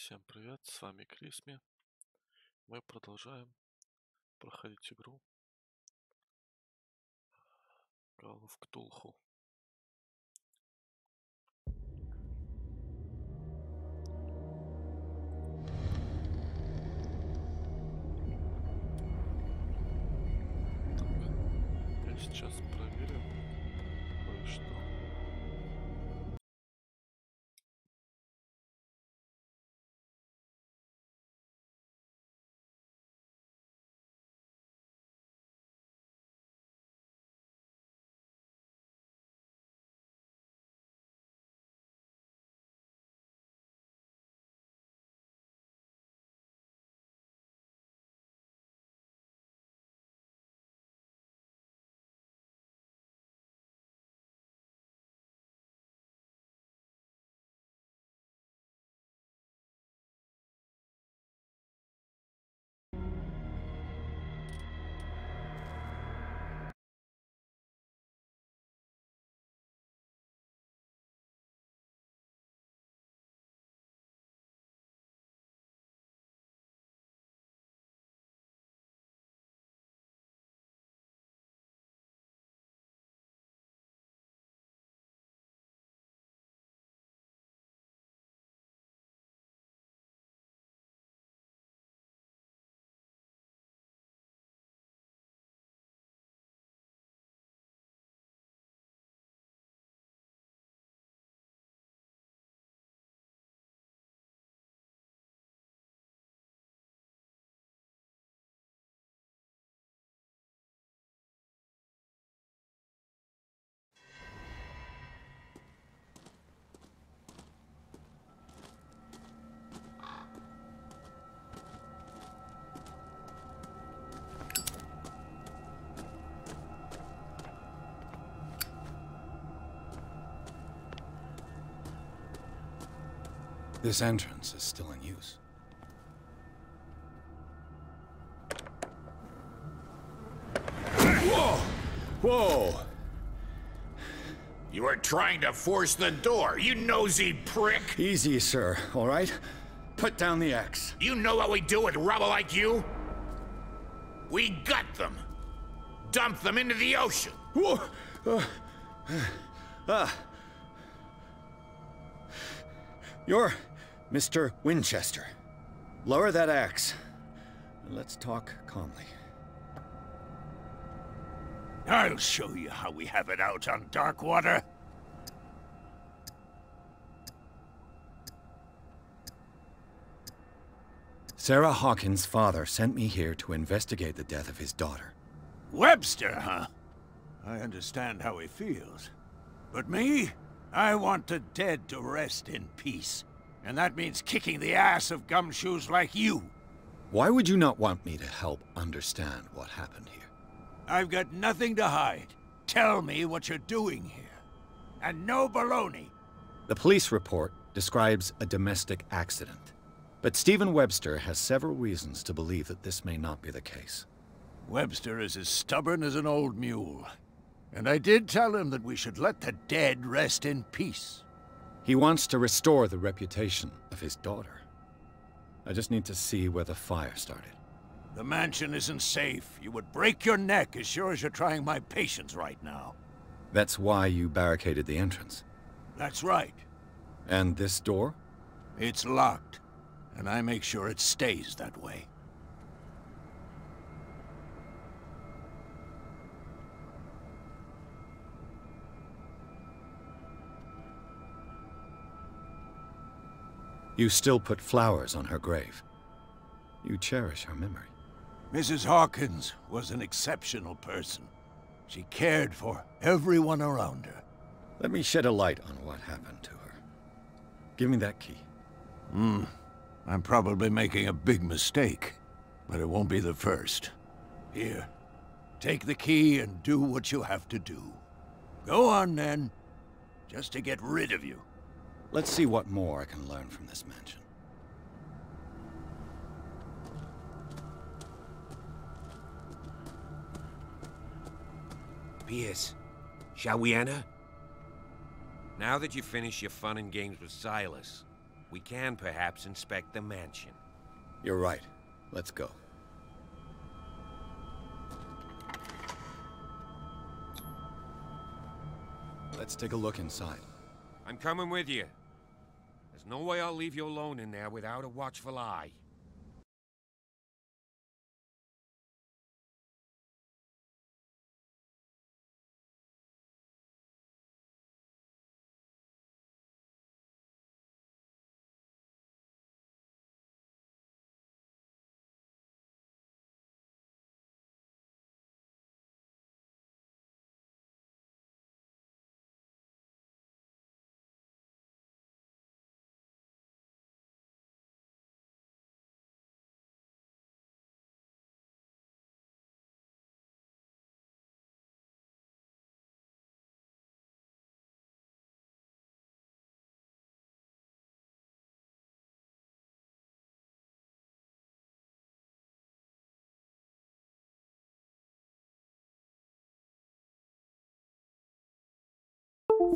Всем привет, с вами Крисми. Мы продолжаем проходить игру Call of Cthulhu. Я сейчас проверю кое-что. This entrance is still in use. Whoa! Whoa! You are trying to force the door, you nosy prick! Easy, sir, all right? Put down the axe. You know what we do with rubble like you? We gut them. Dump them into the ocean. Whoa! You're Mr. Winchester. Lower that axe. And let's talk calmly. I'll show you how we have it out on Darkwater. Sarah Hawkins' father sent me here to investigate the death of his daughter. Webster, huh? I understand how he feels. But me? I want the dead to rest in peace. And that means kicking the ass of gumshoes like you. Why would you not want me to help understand what happened here? I've got nothing to hide. Tell me what you're doing here. And no baloney. The police report describes a domestic accident. But Stephen Webster has several reasons to believe that this may not be the case. Webster is as stubborn as an old mule. And I did tell him that we should let the dead rest in peace. He wants to restore the reputation of his daughter. I just need to see where the fire started. The mansion isn't safe. You would break your neck as sure as you're trying my patience right now. That's why you barricaded the entrance. That's right. And this door? It's locked, and I make sure it stays that way. You still put flowers on her grave. You cherish her memory. Mrs. Hawkins was an exceptional person. She cared for everyone around her. Let me shed a light on what happened to her. Give me that key. I'm probably making a big mistake, but it won't be the first. Here, take the key and do what you have to do. Go on, then. Just to get rid of you. Let's see what more I can learn from this mansion. Pierce, shall we enter? Now that you've finished your fun and games with Silas, We can perhaps inspect the mansion. You're right. Let's go. Let's take a look inside. I'm coming with you. There's no way I'll leave you alone in there without a watchful eye.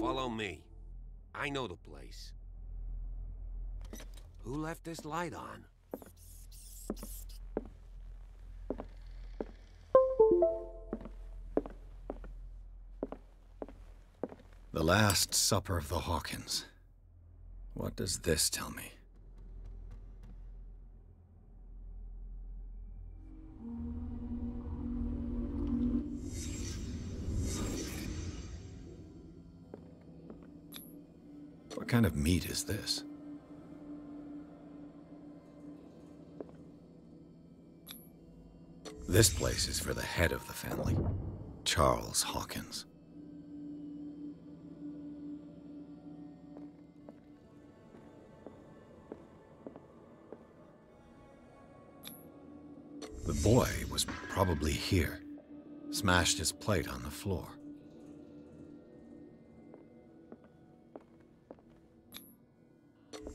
Follow me. I know the place. Who left this light on? The Last Supper of the Hawkins. What does this tell me? What kind of meat is this? This place is for the head of the family, Charles Hawkins. The boy was probably here, smashed his plate on the floor.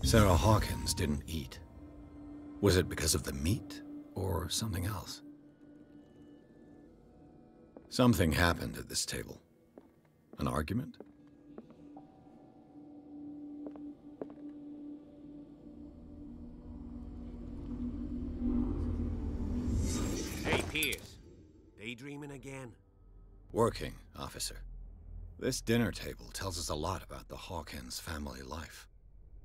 Sarah Hawkins didn't eat. Was it because of the meat or something else? Something happened at this table. An argument? Hey, Pierce. Daydreaming again? Working, officer. This dinner table tells us a lot about the Hawkins family life.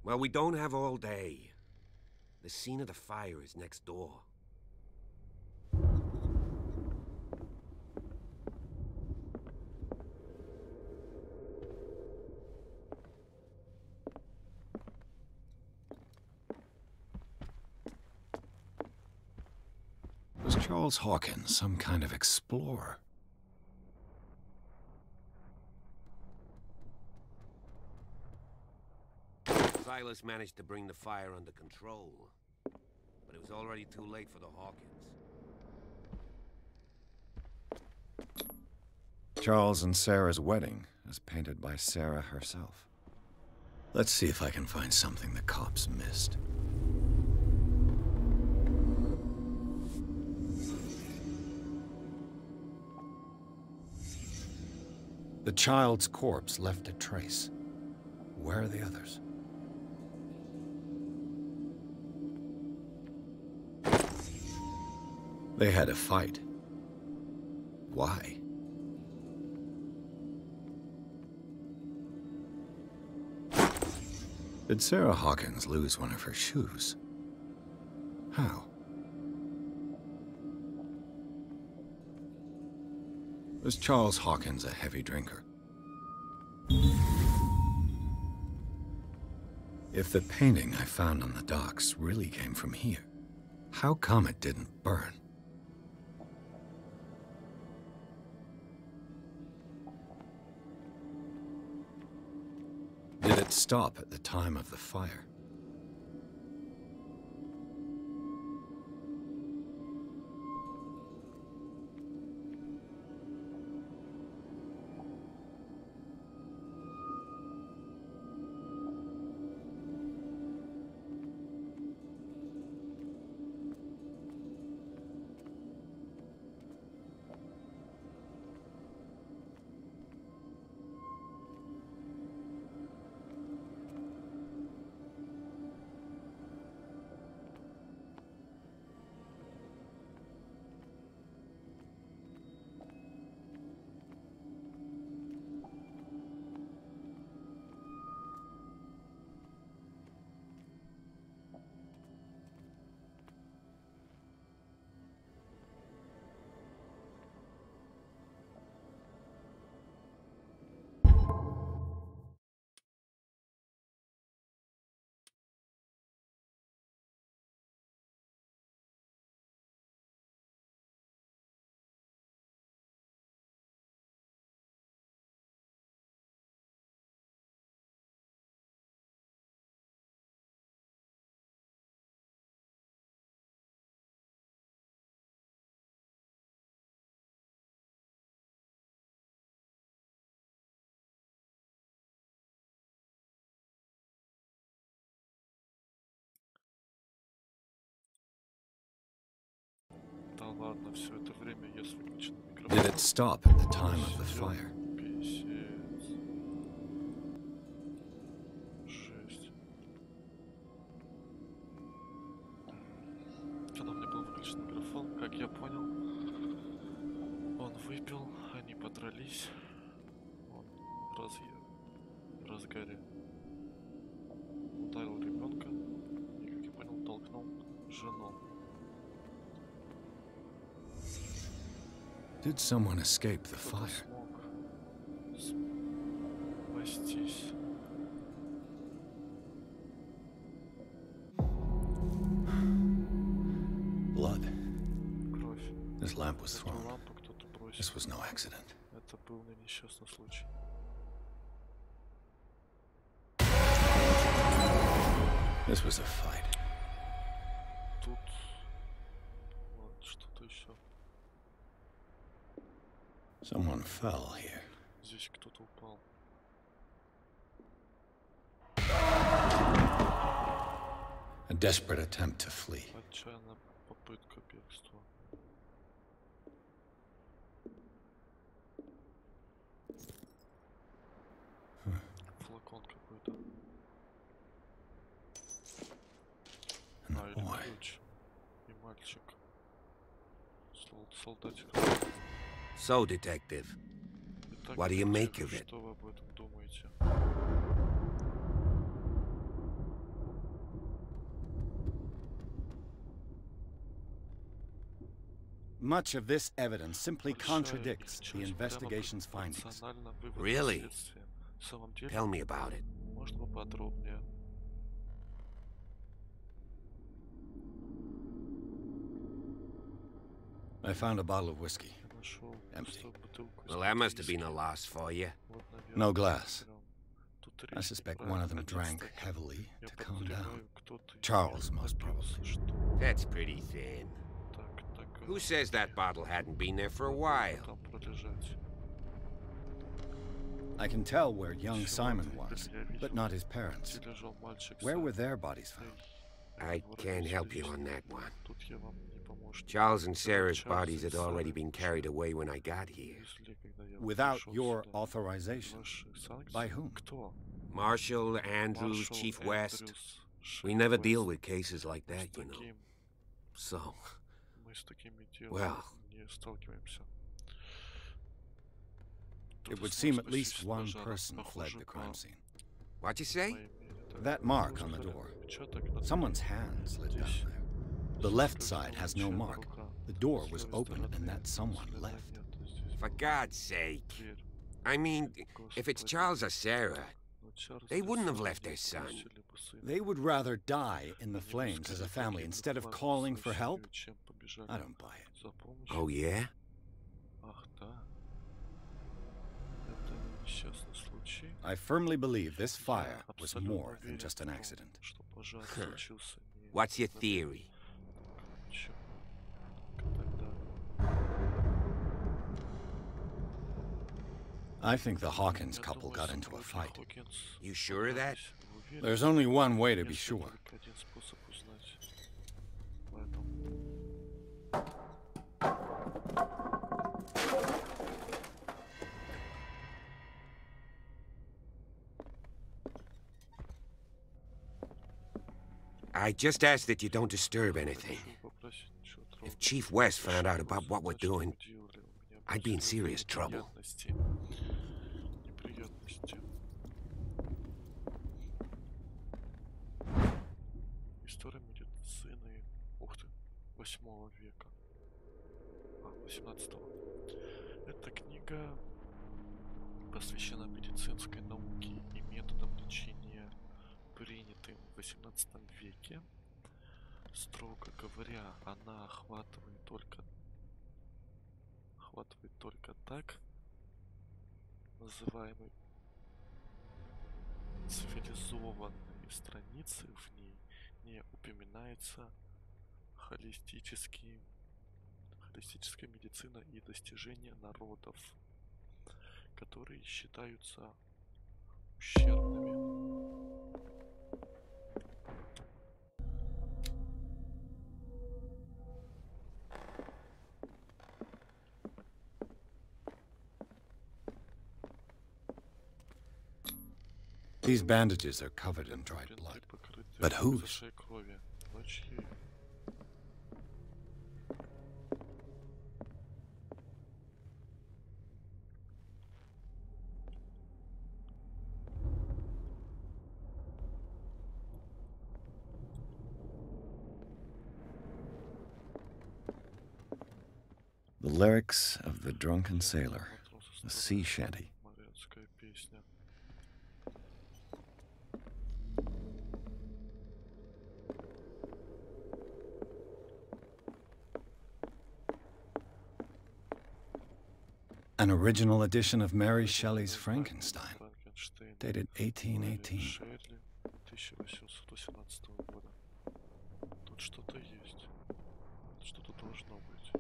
Well, we don't have all day. The scene of the fire is next door. Was Charles Hawkins some kind of explorer? Silas managed to bring the fire under control, but it was already too late for the Hawkins. Charles and Sarah's wedding, as painted by Sarah herself. Let's see if I can find something the cops missed. The child's corpse left a trace. Where are the others? They had a fight. Why? Did Sarah Hawkins lose one of her shoes? How? Was Charles Hawkins a heavy drinker? If the painting I found on the docks really came from here, how come it didn't burn? Did it stop at the time of the fire? ладно, все это время я с выключенным Did микрофоном. it stop at the time of the Сидел. fire? Писец. Жесть. Когда у меня был выключен микрофон, как я понял, он выпил, они подрались, он в разгаре ударил ребенка и, как я понял, толкнул жену. Did someone escape the Кто-то fire? смог спастись. Blood. Кровь. This lamp was Эту thrown. лампу кто-то бросил. This was no accident. Это был не несчастный случай. This was a fight. Тут вот что-то еще. Someone fell here. Здесь кто-то упал. A desperate attempt to flee. Отчаянная попытка бегства. Флакон какой-то. And А, the или boy. ключ. И мальчик. Солдатик. So, Detective, Итак, what do you make детектив, of it? что вы об этом думаете? Much of this evidence simply Большая contradicts их the часть прямо investigation's findings. пропорциональна выводам Really? следствия. В самом деле, Tell me about it. можно поподробнее. I found a bottle of whiskey. Я нашел Empty. пустую бутылку Well, that must have been a из-под loss for you. виски. Вот, наверное, No glass. берем. Тут I риск suspect неправильно. one of them Один drank стакан. heavily Я to calm down. подозреваю, кто-то из Charles, них most напился, probably. что That's pretty thin. так, Who says that bottle hadn't been there for a while? там пролежать. I can tell where young Всё, Simon вот, was, я видел, but not his parents. где лежал мальчик Where Сэм. were their bodies found? I Его can't родители help you лично. on that one. Тут я вам не помощник. Charles and Sarah's Чарльз bodies и had already Сара been carried away when I got here. увезли, когда я Without пришел your сюда. authorization? Ваши санкции? By whom? Кто? Marshall, Andrews, Маршал Chief West. Эндрюс, We шеф never deal Вест. with cases like С that, you know. таким So, мы с такими делами well, не сталкиваемся. It Кто-то would смог seem at least спастись с one пожара. person fled Похоже, the по crime scene. what you say? моей мере, так. That mark on the Русский door. отпечаток на Someone's двери. hand slid down Здесь there. The left скользнула side has no чья-то mark. рука. The door С was левой open, стороны and that someone следа left. нет. Здесь For была God's sake. дверь. I mean, if it's Господи. Charles or Sarah, Но Чарльз they и wouldn't have Сара left не their son. бросили бы сына. They would rather die in the Они бы flames as a скорее family погибли instead of в пламени calling своей for help? семьей, чем побежали I don't buy it. за помощью. Oh, yeah? Ах, да. Это несчастный случай. I firmly believe this Я fire was абсолютно more than уверен just в an том, accident. что пожар случился не What's your на theory? Чё? Тогда I think the Hawkins я couple думаю, got into a супруги fight. Хокинс You sure of that? подрались. Вы уверены? There's only one way to be Есть sure. только один способ узнать в этом. I just ask that you don't disturb anything. Прошу попросить ничего If трогать. Chief West found out Прошу about what we're вас узнать, doing, что делали. У меня I'd be in будут serious trouble. неприятности. Неприятности. История медицины, ух ты, 8 века. 18-го. Эта книга посвящена медицинской науке и методам лечения, принятым в 18 веке. Строго говоря, она охватывает только так называемые цивилизованные страницы, в ней не упоминается холистическая медицина и достижения народов, которые считаются ущербными. These bandages are covered in dried blood. But whose? The lyrics of the drunken sailor, a sea shanty. An original edition of Mary Shelley's Frankenstein, dated 1818. Тут что-то есть. Что-то должно быть.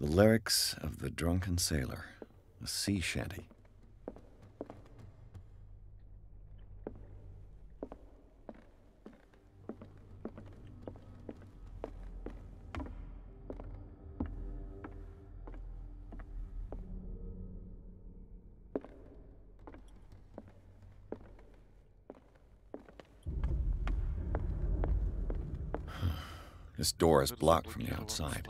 The lyrics of the drunken sailor, a sea shanty. This door is blocked from the outside.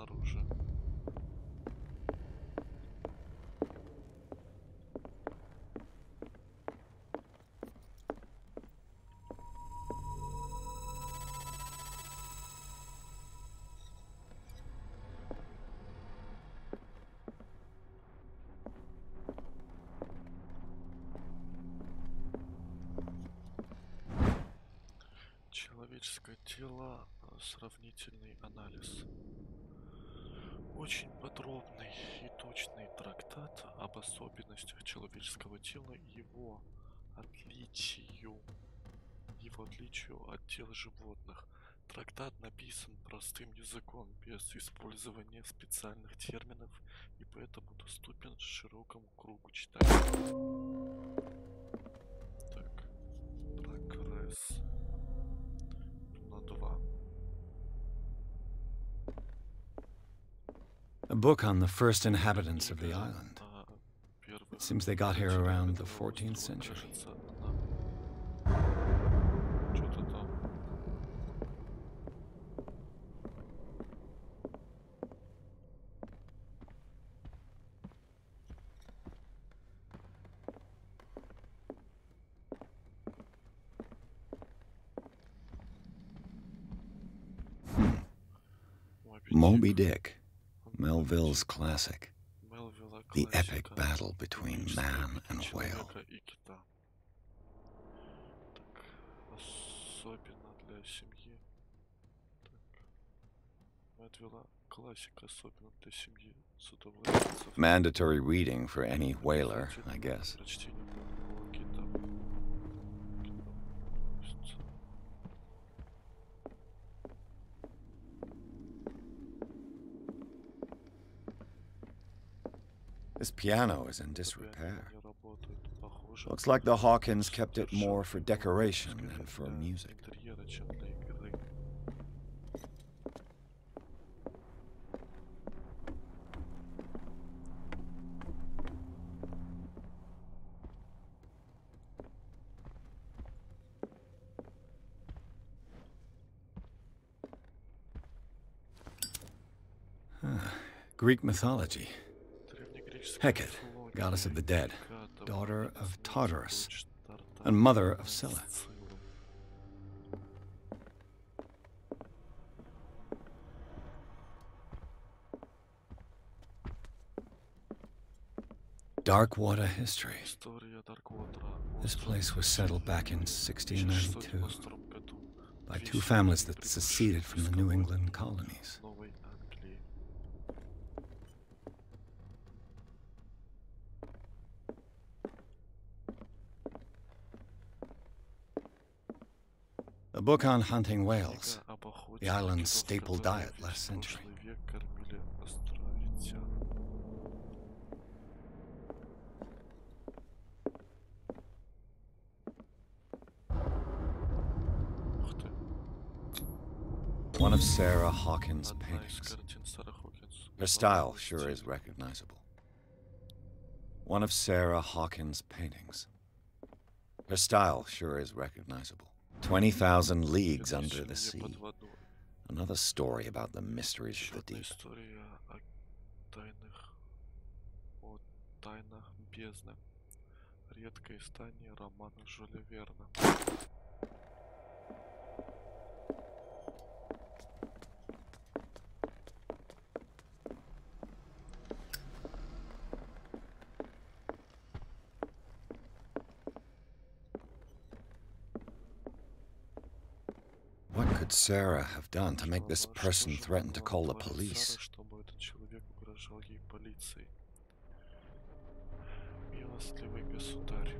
Человеческое тело, сравнительный анализ. Очень подробный и точный трактат об особенностях человеческого тела и его отличию от тел животных. Трактат написан простым языком, без использования специальных терминов и поэтому доступен широкому кругу читателей. Так, прогресс. На 2. A book on the first inhabitants of the island. It seems they got here around the 14th century. Что-то там. Moby Dick, Melville's classic. The epic battle between man and whale. Так, особенно для семьи. Так, Мэлвилла классика, особенно для семьи судовладельцев. Mandatory reading for any whaler, I guess. Прочтение полного кита. This piano is in disrepair. Не работает, похоже. Looks like the Hawkins kept it more for decoration than for music. Интерьера, чем для игры. Greek mythology. Древнегреческая Hecate, мифология, goddess of the dead, Геката, daughter of Tartarus, дочь Тартара, and mother of Scylla. Сциллы. Darkwater history. История Дарквотера. This place was settled back in В 1692 1692 году by two families that seceded from the New England colonies. Новой Англии. A book on hunting whales, Книга об охоте the на island's китов, staple которые diet весь last century. прошлый век кормили островитян. One of Sarah Hawkins' Одна из paintings. картин Сары Хокинс. Her style sure is recognizable. One of Sarah Hawkins' paintings. Her style sure is recognizable. 20,000 Leagues Under the Sea. Another story about the mysteries of the deep. История о тайнах бездны. Редкое издание романа Жюля Верна. What could Sarah have done to make this person threaten to call the police? Чтобы этот человек угрожал ей полицией. Милостливый государь,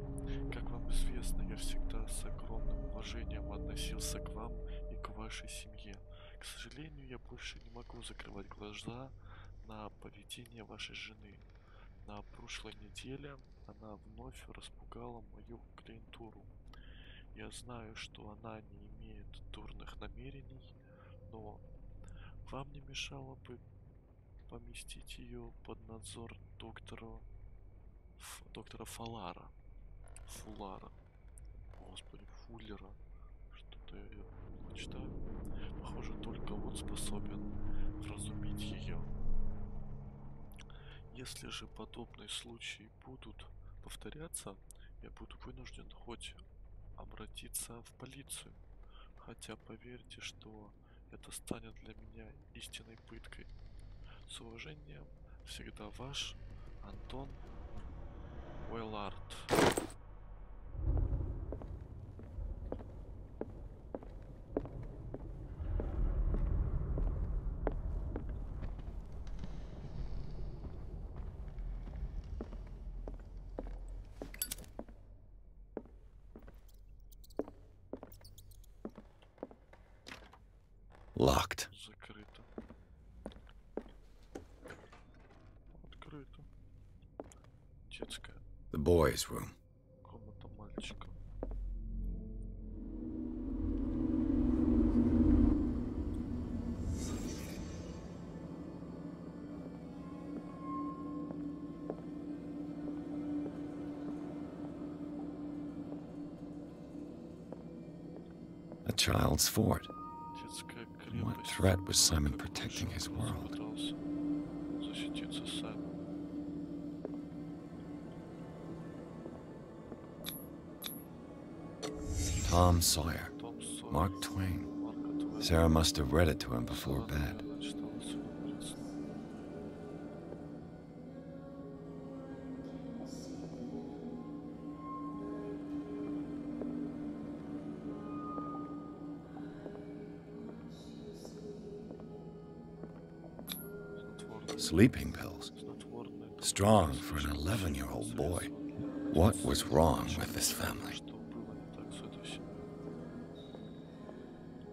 как вам известно, я всегда с огромным уважением относился к вам и к вашей семье. К сожалению, я больше не могу закрывать глаза на поведение вашей жены. На прошлой неделе она вновь распугала мою клиентуру. Я знаю, что она не имеет дурных намерений, но вам не мешало бы поместить ее под надзор доктора Фуллара. Господи, Фуллера. Что-то я плохо читаю. Похоже, только он способен вразумить ее. Если же подобные случаи будут повторяться, я буду вынужден хоть обратиться в полицию. Хотя поверьте, что это станет для меня истинной пыткой. С уважением, всегда ваш Антон Уэллард. Locked. Закрыто. Открыто. Детская The boys' room. комната мальчика. A child's fort. Детская What крепость. threat was Simon Как protecting his Шелков world? пытался защититься сам. Tom Sawyer. Том Сойер. Mark Twain. Марка Твена. Sarah must have read it to him before Сара, bed. наверное, читала сегодня перед сном. Снотворное. Sleeping pills. Снотворное. Strong for an 11-year-old boy. What was wrong with this family? Что было не так с этой семьей?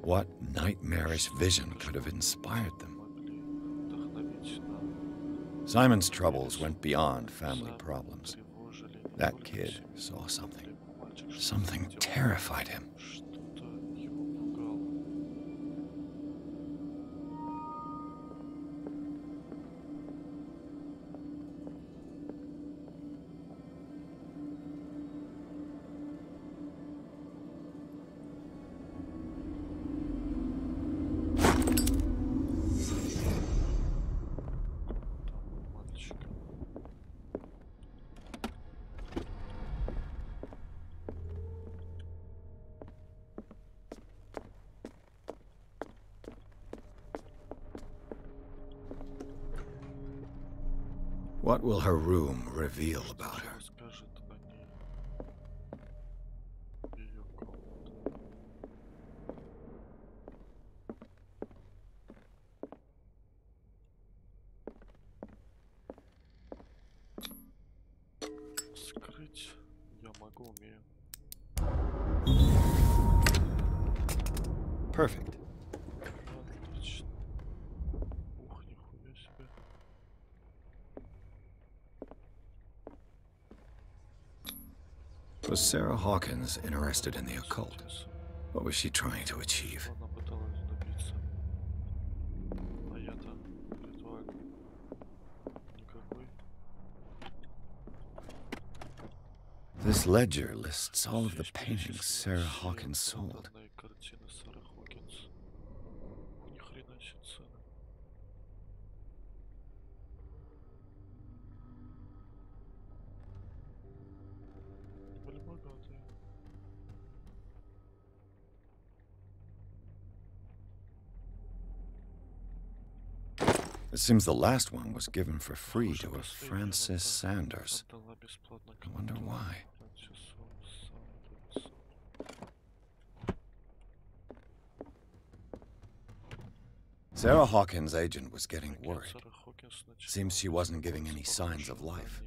What nightmarish vision could have inspired them? Могли вдохновить на Simon's troubles went beyond family Сами problems. тревожили не That только kid семью, saw но и something. проблему мальчика, что Something увидел. terrified him. Что-то его пугало. Там мальчик. What will her room reveal about her? Расскажет о ней ее комната. Скрыть я могу, умею. Perfect. Отлично. Ух, нихуя себе. Was Sarah Hawkins interested in the occult? Интересно, What was she trying to achieve? что она пыталась добиться. This ledger lists all of the paintings Sarah Hawkins sold. Картины Сары Хокинс. Ни хрена себе цены. Были богатые. It seems the last one was given for free to a Francis Sanders. I wonder why. Sarah Hawkins' agent was getting worried. Seems she wasn't giving any signs of life.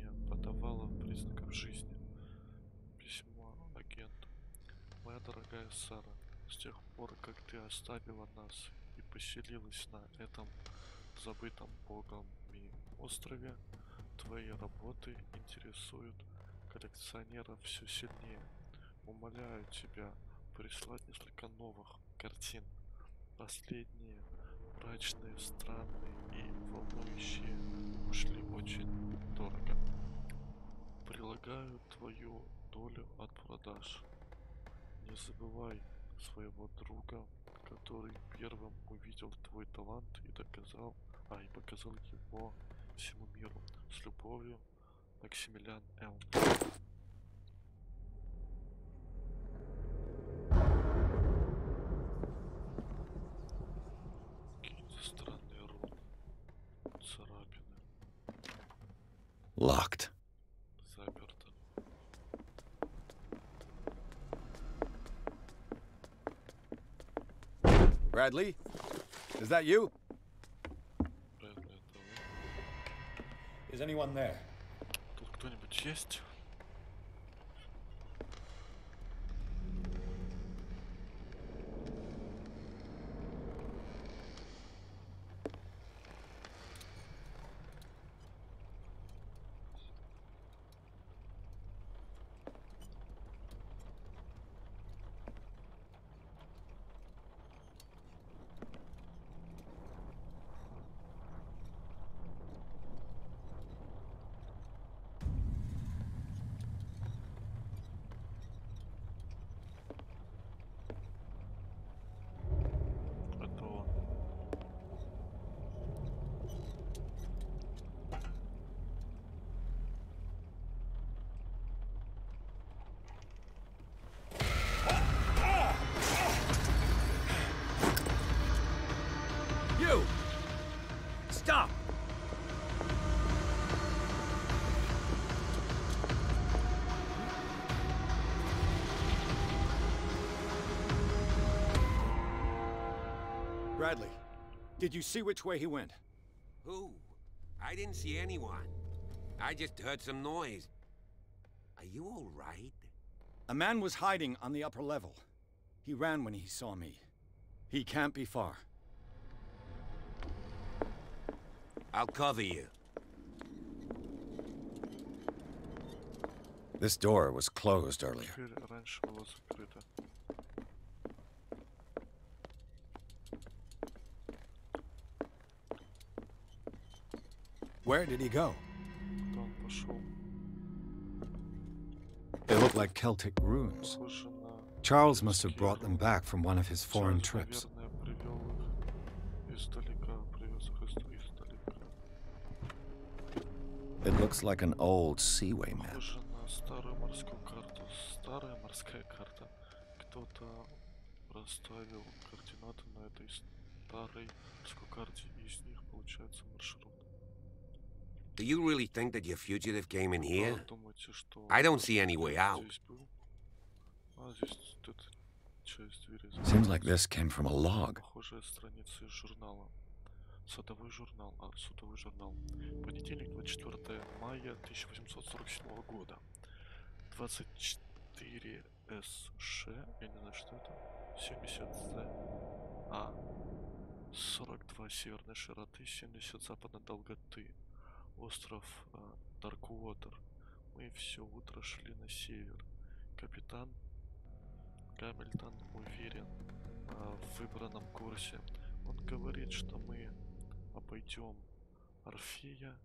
Моя дорогая Сара, с тех пор, как ты оставила нас и поселилась на этом забытом богами острове, твои работы интересуют коллекционеров все сильнее. Умоляю тебя прислать несколько новых картин. Последние мрачные, странные и волнующие ушли очень дорого. Прилагаю твою долю от продаж. Не забывай своего друга, который первым увидел твой талант и показал его всему миру. С любовью, Максимилиан Л. Какие-то странные руны, царапины. Locked. Заперто. Bradley? Is that you? Брэдли, это вы? Is anyone there? Тут кто-нибудь есть? Это он. You! Stop! Bradley, did you see which way he went? Who? I didn't see anyone. I just heard some noise. Are you all right? A man was hiding on the upper level. He ran when he saw me. He can't be far. I'll cover you. This door was closed earlier. Дверь раньше была закрыта. Where did he go? Куда он пошел? They look like Celtic runes. Похоже на... Charles must have brought them back from one of his foreign trips. Наверное, привел их издалека, привез их издалека. It looks like an old Seaway map. Похоже на старую морскую карту. Старая морская карта. Кто-то расставил координаты на этой старой морской карте, и из них получается маршрут. Do you really think that your fugitive came in А here? вы думаете, что... I don't see any way out. Здесь был? А, здесь тут часть двери. Seems like this came from a log. Похожая страница из журнала. Судовой журнал. Понедельник, 24 мая 1847 года. 24 СШ, я не знаю, что это. 70 З. А. 42 северной широты, 70 западной долготы. Остров Даркуотер. Мы все утро шли на север. Капитан Гамильтон уверен в выбранном курсе. Он говорит, что мы обойдем Орфея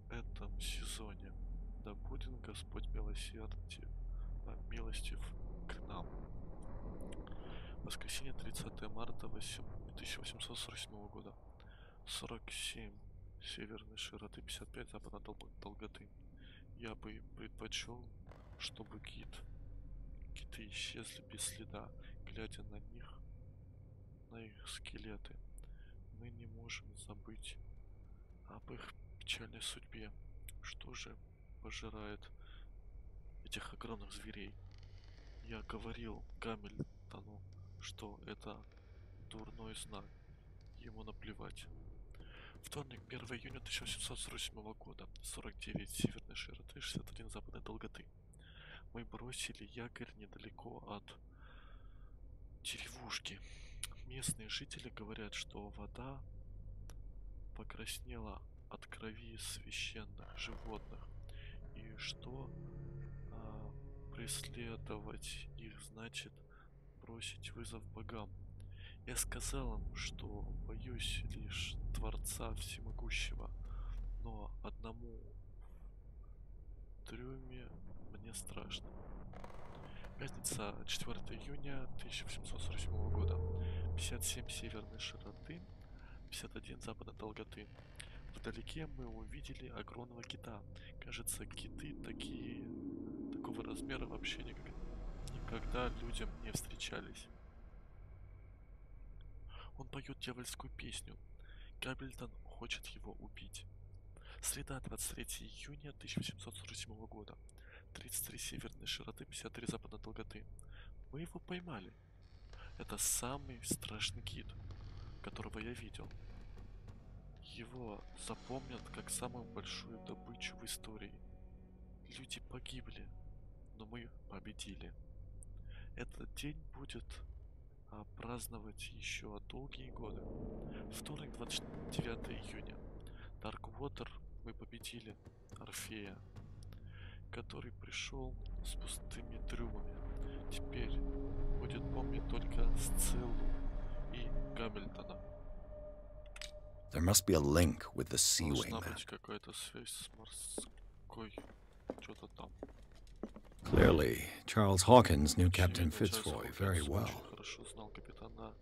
в этом сезоне. Да будет Господь милостив к нам. Воскресенье, 30 марта 1847 года. 47 северной широты, 55 западной долготы. Я бы предпочел, чтобы киты исчезли без следа, глядя на них, на их скелеты. Мы не можем забыть об их печальной судьбе. Что же пожирает этих огромных зверей? Я говорил Гамильтону, что это дурной знак. Ему наплевать. Вторник, 1 июня 1847 года, 49 северной широты, 61 западной долготы. Мы бросили якорь недалеко от деревушки. Местные жители говорят, что вода покраснела от крови священных животных и что преследовать их значит бросить вызов богам. Я сказал им, что боюсь лишь Творца Всемогущего, но одному в трюме мне страшно. Пятница, 4 июня 1847 года. 57 северной широты, 51 западной долготы. Вдалеке мы увидели огромного кита. Кажется, киты такого размера вообще никогда людям не встречались. Он поет дьявольскую песню. Габельтон хочет его убить. Среда, 23 июня 1847 года. 33 северной широты, 53 западной долготы. Мы его поймали. Это самый страшный кит, которого я видел. Его запомнят как самую большую добычу в истории. Люди погибли, но мы победили. Этот день будет праздновать еще долгие годы. Вторник, 29 июня. Дарквотер, мы победили Орфея, который пришел с пустыми трюмами. Теперь будет помнить только Сциллу и Гамильтона. There must be a link with the Seaway Должна map. быть какая-то связь с морской что-то там. Clearly, Charles Hawkins knew Captain Очевидно, Чарльз Fitzroy very Хокинс well. очень хорошо знал капитана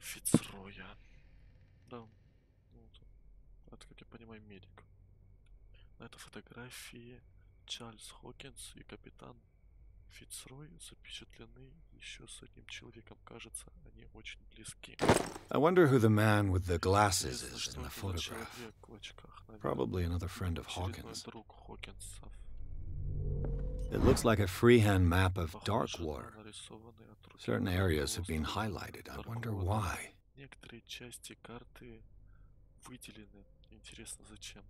Фицроя. Да, ну, это, как я понимаю, медик. На этой фотографии Чарльз Хокинс и капитан Фицрой запечатлены еще с одним человеком. Кажется, они очень близки. I wonder who the man with the glasses Интересно, is что in the это за photograph. человек в очках, наверное. Probably another friend of Очередной Hawkins. друг Хокинсов. It looks like a freehand map of Похоже на Darkwater. нарисованный от руки Certain areas have been полуостров highlighted. I wonder Darkwater. why. Некоторые части карты выделены. Интересно, зачем?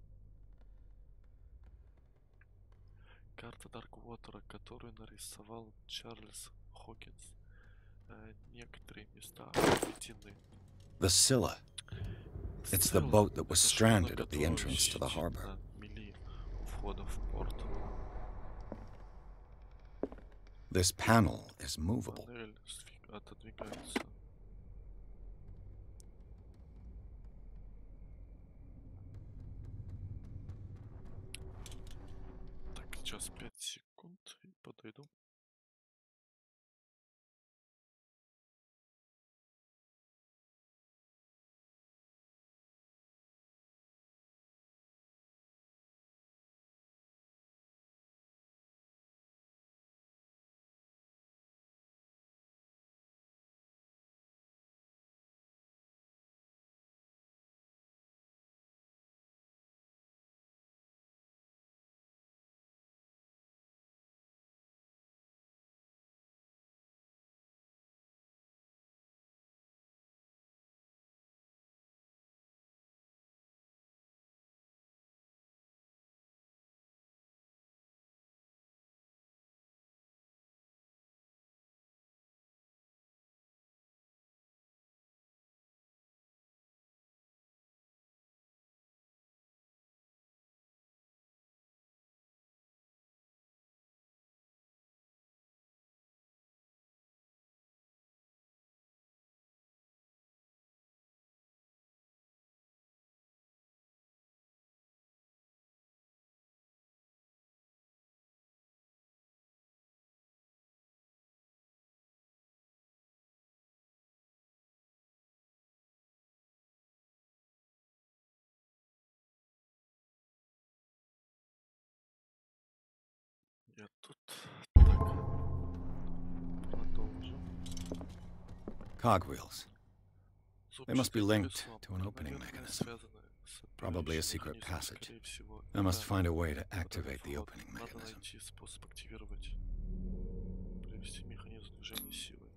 Карта Дарквотера, которую нарисовал Чарльз Хокинс. Некоторые места отведены. The Scylla. It's the boat that was stranded at the entrance to the harbor. Мели у входа в порт. This panel is movable. Панель отодвигается. Так, сейчас 5 секунд и подойду. Я тут так продолжим. Cogwheels. С They must be обществом linked колесом. to an opening Наверное, mechanism. связаны с Probably a отправляющим secret механизмом, passage. скорее всего. I must Да, find a way to вот этот activate the вход. opening Надо mechanism. найти способ активировать. Привести механизм движения силы.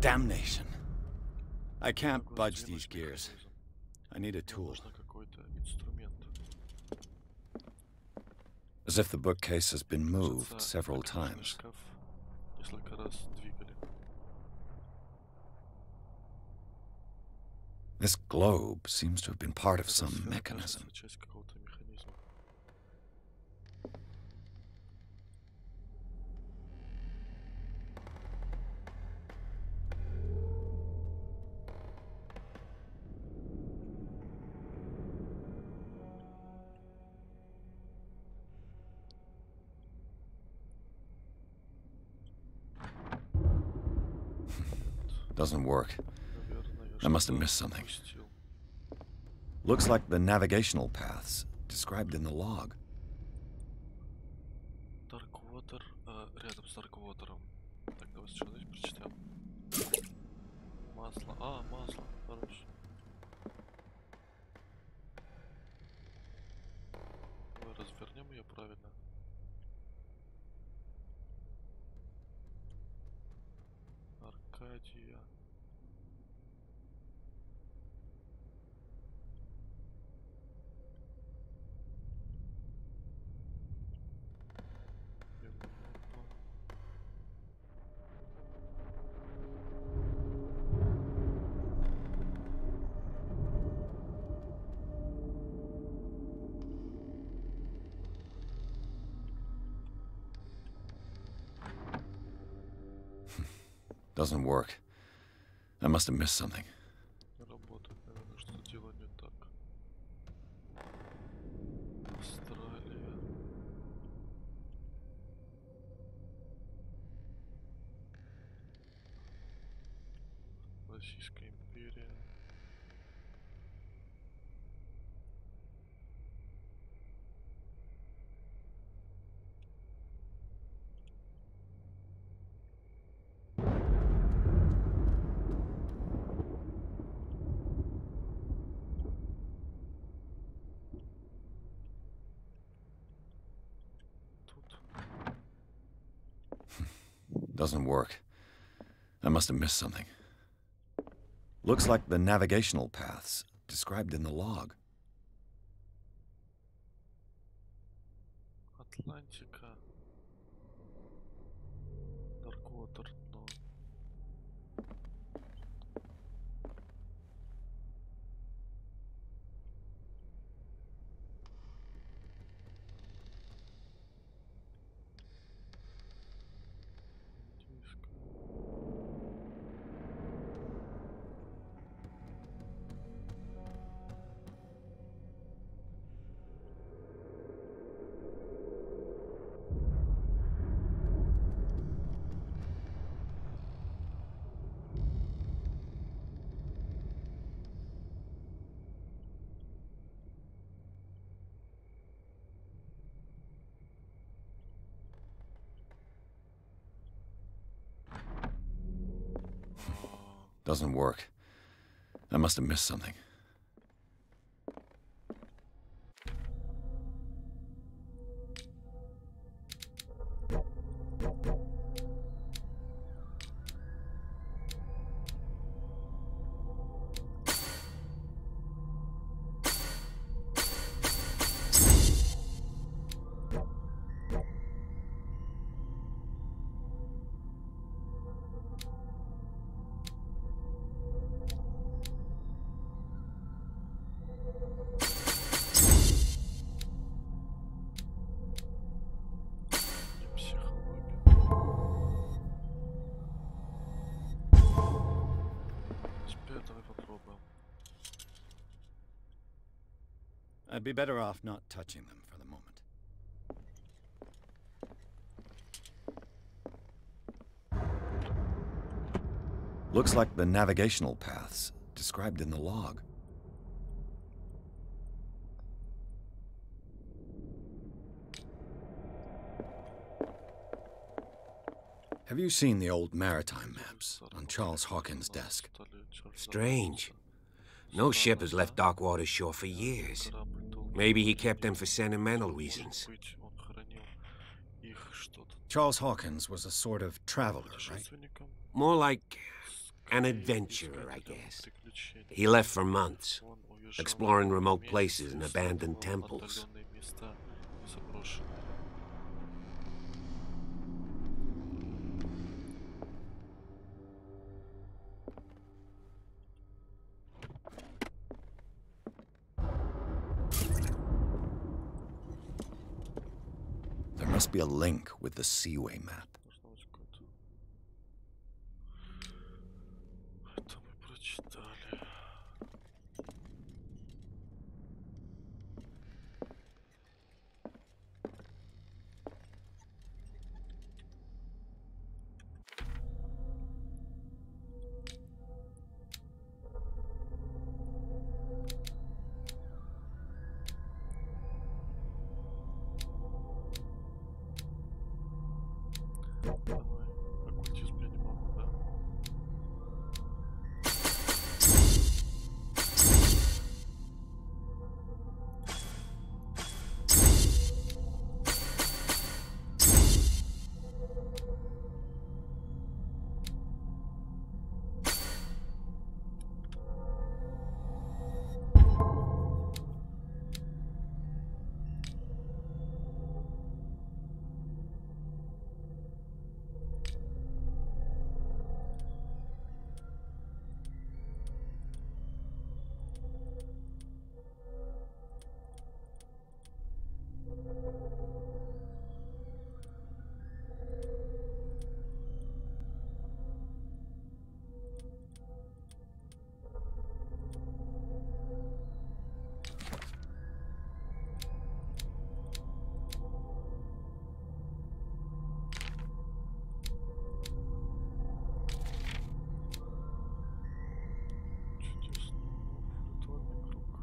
Damnation. I Не can't могу budge these сдвинуть gears. механизм. I need a Мне tool. нужно какой-то инструмент. As if the bookcase has been moved Кажется, several книжный times. шкаф несколько раз двигали. This globe seems to have been part of Эта some сфера, mechanism. кажется, часть какого-то механизма. Doesn't work. Наверное, I must have что-то missed something. упустил. Looks like the navigational paths described in the log. Darkwater, рядом с Дарквотером. Так, давай сначала здесь прочитаем. Масло. Масло. Хорош. Давай развернем ее правильно. Аркадия. Европа. Doesn't work. I must have missed something. Не работает, наверное, что-то дело не так. Австралия. Российская империя. Тут. Doesn't work. I must have missed something. Looks like the navigational paths described in the log. Атлантика. Дарквотер, но... Индийская. Doesn't work. I must have missed something. Психология. Теперь давай попробуем. I'd be better off not touching them for the moment. Looks like the navigational paths described in the log. Have you seen the old maritime maps on Charles Hawkins' desk? Strange. No ship has left Darkwater's shore for years. Maybe he kept them for sentimental reasons. Charles Hawkins was a sort of traveler, right? More like an adventurer, I guess. He left for months, exploring remote places and abandoned temples. There must be a link with the Seaway map. Это мы прочитали. Давай, оккультизм я не могу, да? Чудесно. Ритуальный круг.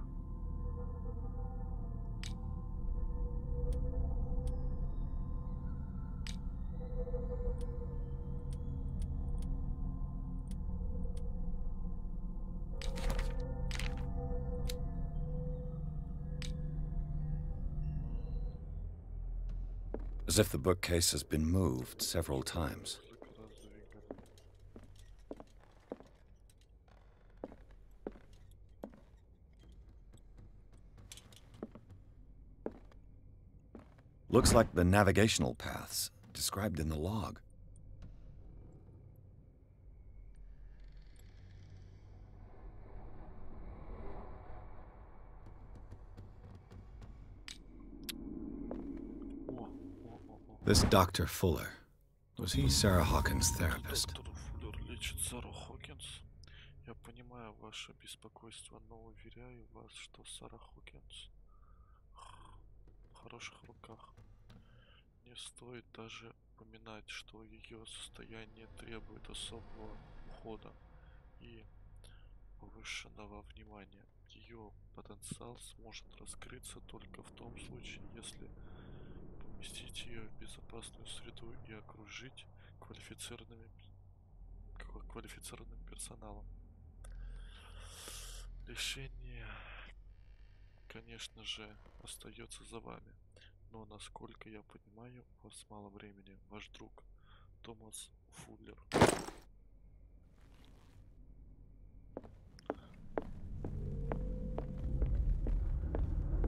As if the bookcase has been moved several times. Looks like the navigational paths described in the log. This Dr. Fuller, was he Sarah Hawkins' therapist? Доктор Фуллер лечит Сару Хокинс. Я понимаю ваше беспокойство, но уверяю вас, что Сара Хокинс в хороших руках. Не стоит даже упоминать, что ее состояние требует особого ухода и повышенного внимания. Ее потенциал сможет раскрыться только в том случае, если поместить ее в безопасную среду и окружить квалифицированным персоналом. Решение, конечно же, остается за вами. Но, насколько я понимаю, у вас мало времени. Ваш друг Томас Фуллер.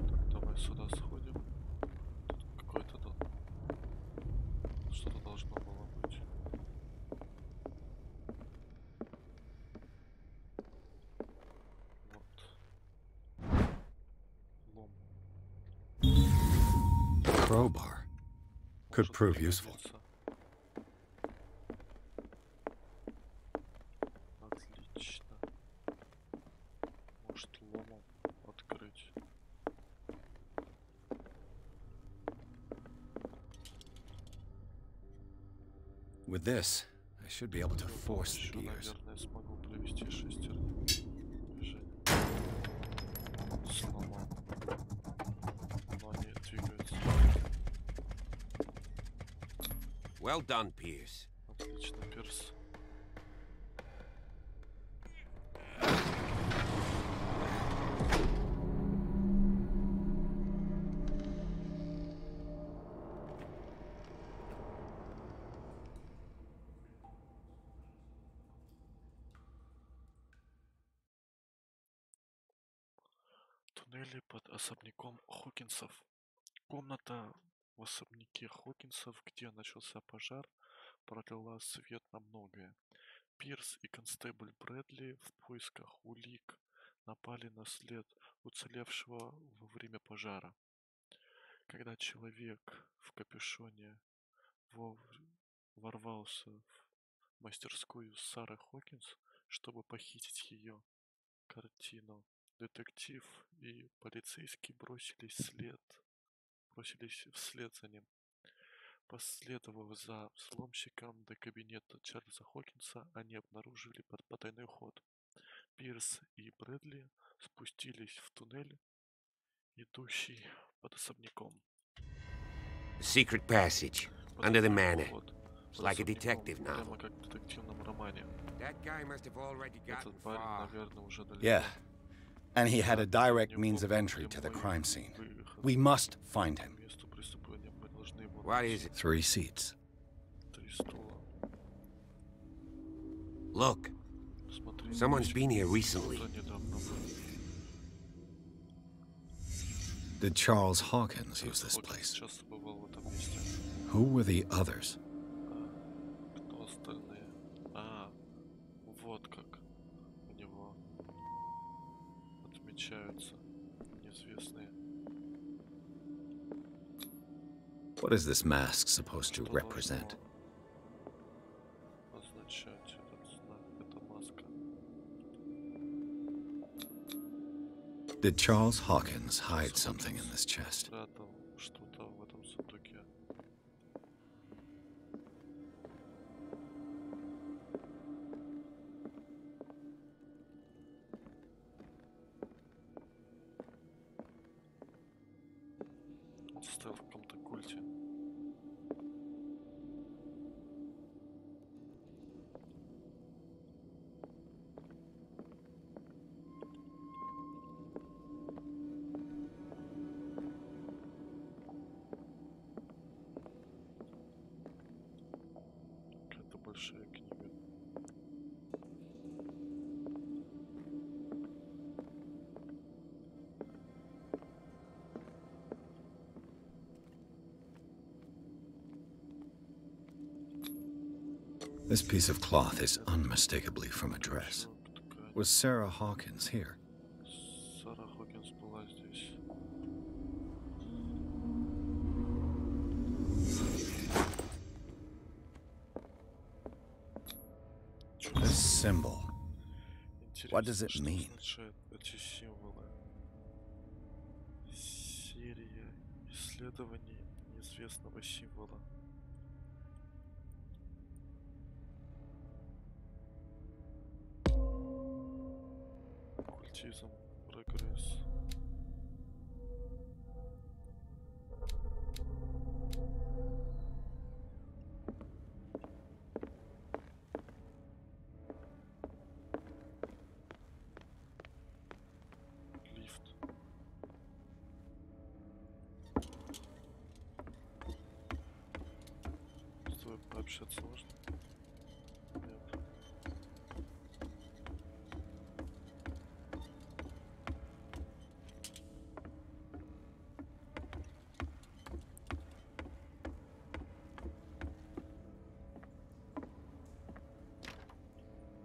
Так, давай сюда сходим. Тут какое-то что-то должно было быть. Вот. Лом. Crowbar. Could prove useful. Отлично. Может, ломом открыть. With this, I should be able to force the Еще, gears. наверное, смогу провести шестерни движения. Сломал. Но они двигаются. Well done, Pierce. Отлично. туннеле под особняком Хокинсов. Комната в особняке Хокинсов, где начался пожар, пролила свет на многое. Пирс и констебль Брэдли в поисках улик напали на след уцелевшего во время пожара. Когда человек в капюшоне ворвался в мастерскую Сары Хокинс, чтобы похитить ее картину, детектив и полицейский бросились вслед за ним. Последовав за взломщиком до кабинета Чарльза Хокинса, они обнаружили потайной ход. Пирс и Брэдли спустились в туннель, идущий под особняком. Secret passage under the manor. Под Like a особняком, detective novel. прямо как в детективном романе. That guy must have already Этот gotten парень, far. наверное, уже далеко. Yeah, and he had a direct means of entry to the crime scene. We must find him. К месту преступления мы должны его What найти. is it? 3 seats. 3 стула. Look, Смотри, someone's been here recently. кто недавно был. Did Charles Hawkins use this Хокинс place? часто бывал в этом месте. Who were the others? Кто остальные? Вот как у него отмечаются неизвестные. What is this mask supposed to Что represent? должно означать этот знак, эта маска? Did Charles Hawkins hide something in this chest? Спрятал что-то в этом сундуке. Он состоял в каком-то культе. Какая-то большая книга. This piece of cloth is unmistakably from a dress. Такая. Was Sarah Hawkins here? Сара Хокинс была здесь. This symbol. What does it Интересно, что mean? означают эти символы? Серия исследований неизвестного символа. Оккультизм, прогресс. Лифт. С тобой пообщаться можно? Нет.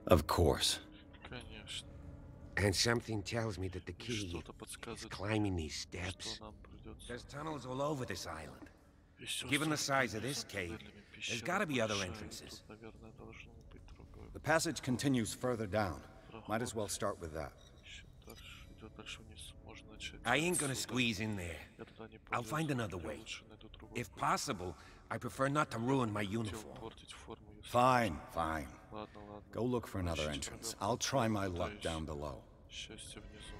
Of course. Конечно. And something tells me that the И key что-то is подсказывает, climbing these что steps. нам придется. There's tunnels all over this island. Еще Given the столько size of this за cave, туннелями there's пещера gotta be other большая, и entrances. тут, наверное, должно быть другое. The passage continues further down. Might as well start with that. Еще дальше, идет дальше вниз. Можно начать. I ain't gonna отсюда. squeeze in there. Я туда не I'll find полезу, another я way. лучше найду другой If путь. possible, I prefer not to ruin my Хотел uniform. портить форму, если- Fine, fine. Ладно, ладно. Go look for another Ищите entrance. наверх, I'll try my luck попытаюсь. down below. Счастье внизу.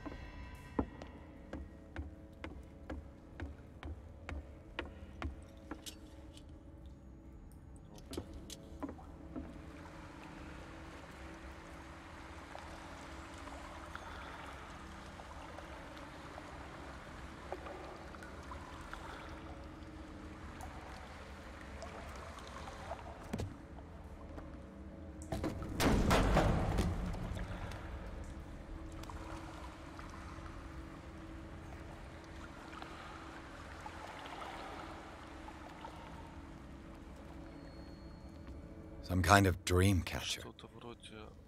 Some kind of dream catcher. Что-то вроде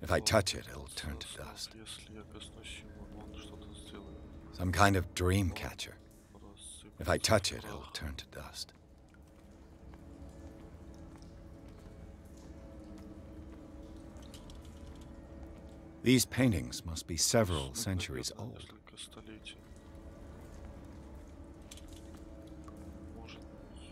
If I touch it, it'll turn to снов, dust. если я коснусь его, он что-то сделает. Some kind of dream catcher. If I Рассыпется touch в it, it'll прах. turn to dust. These paintings must be several centuries Наверное, old. несколько столетий. Может быть.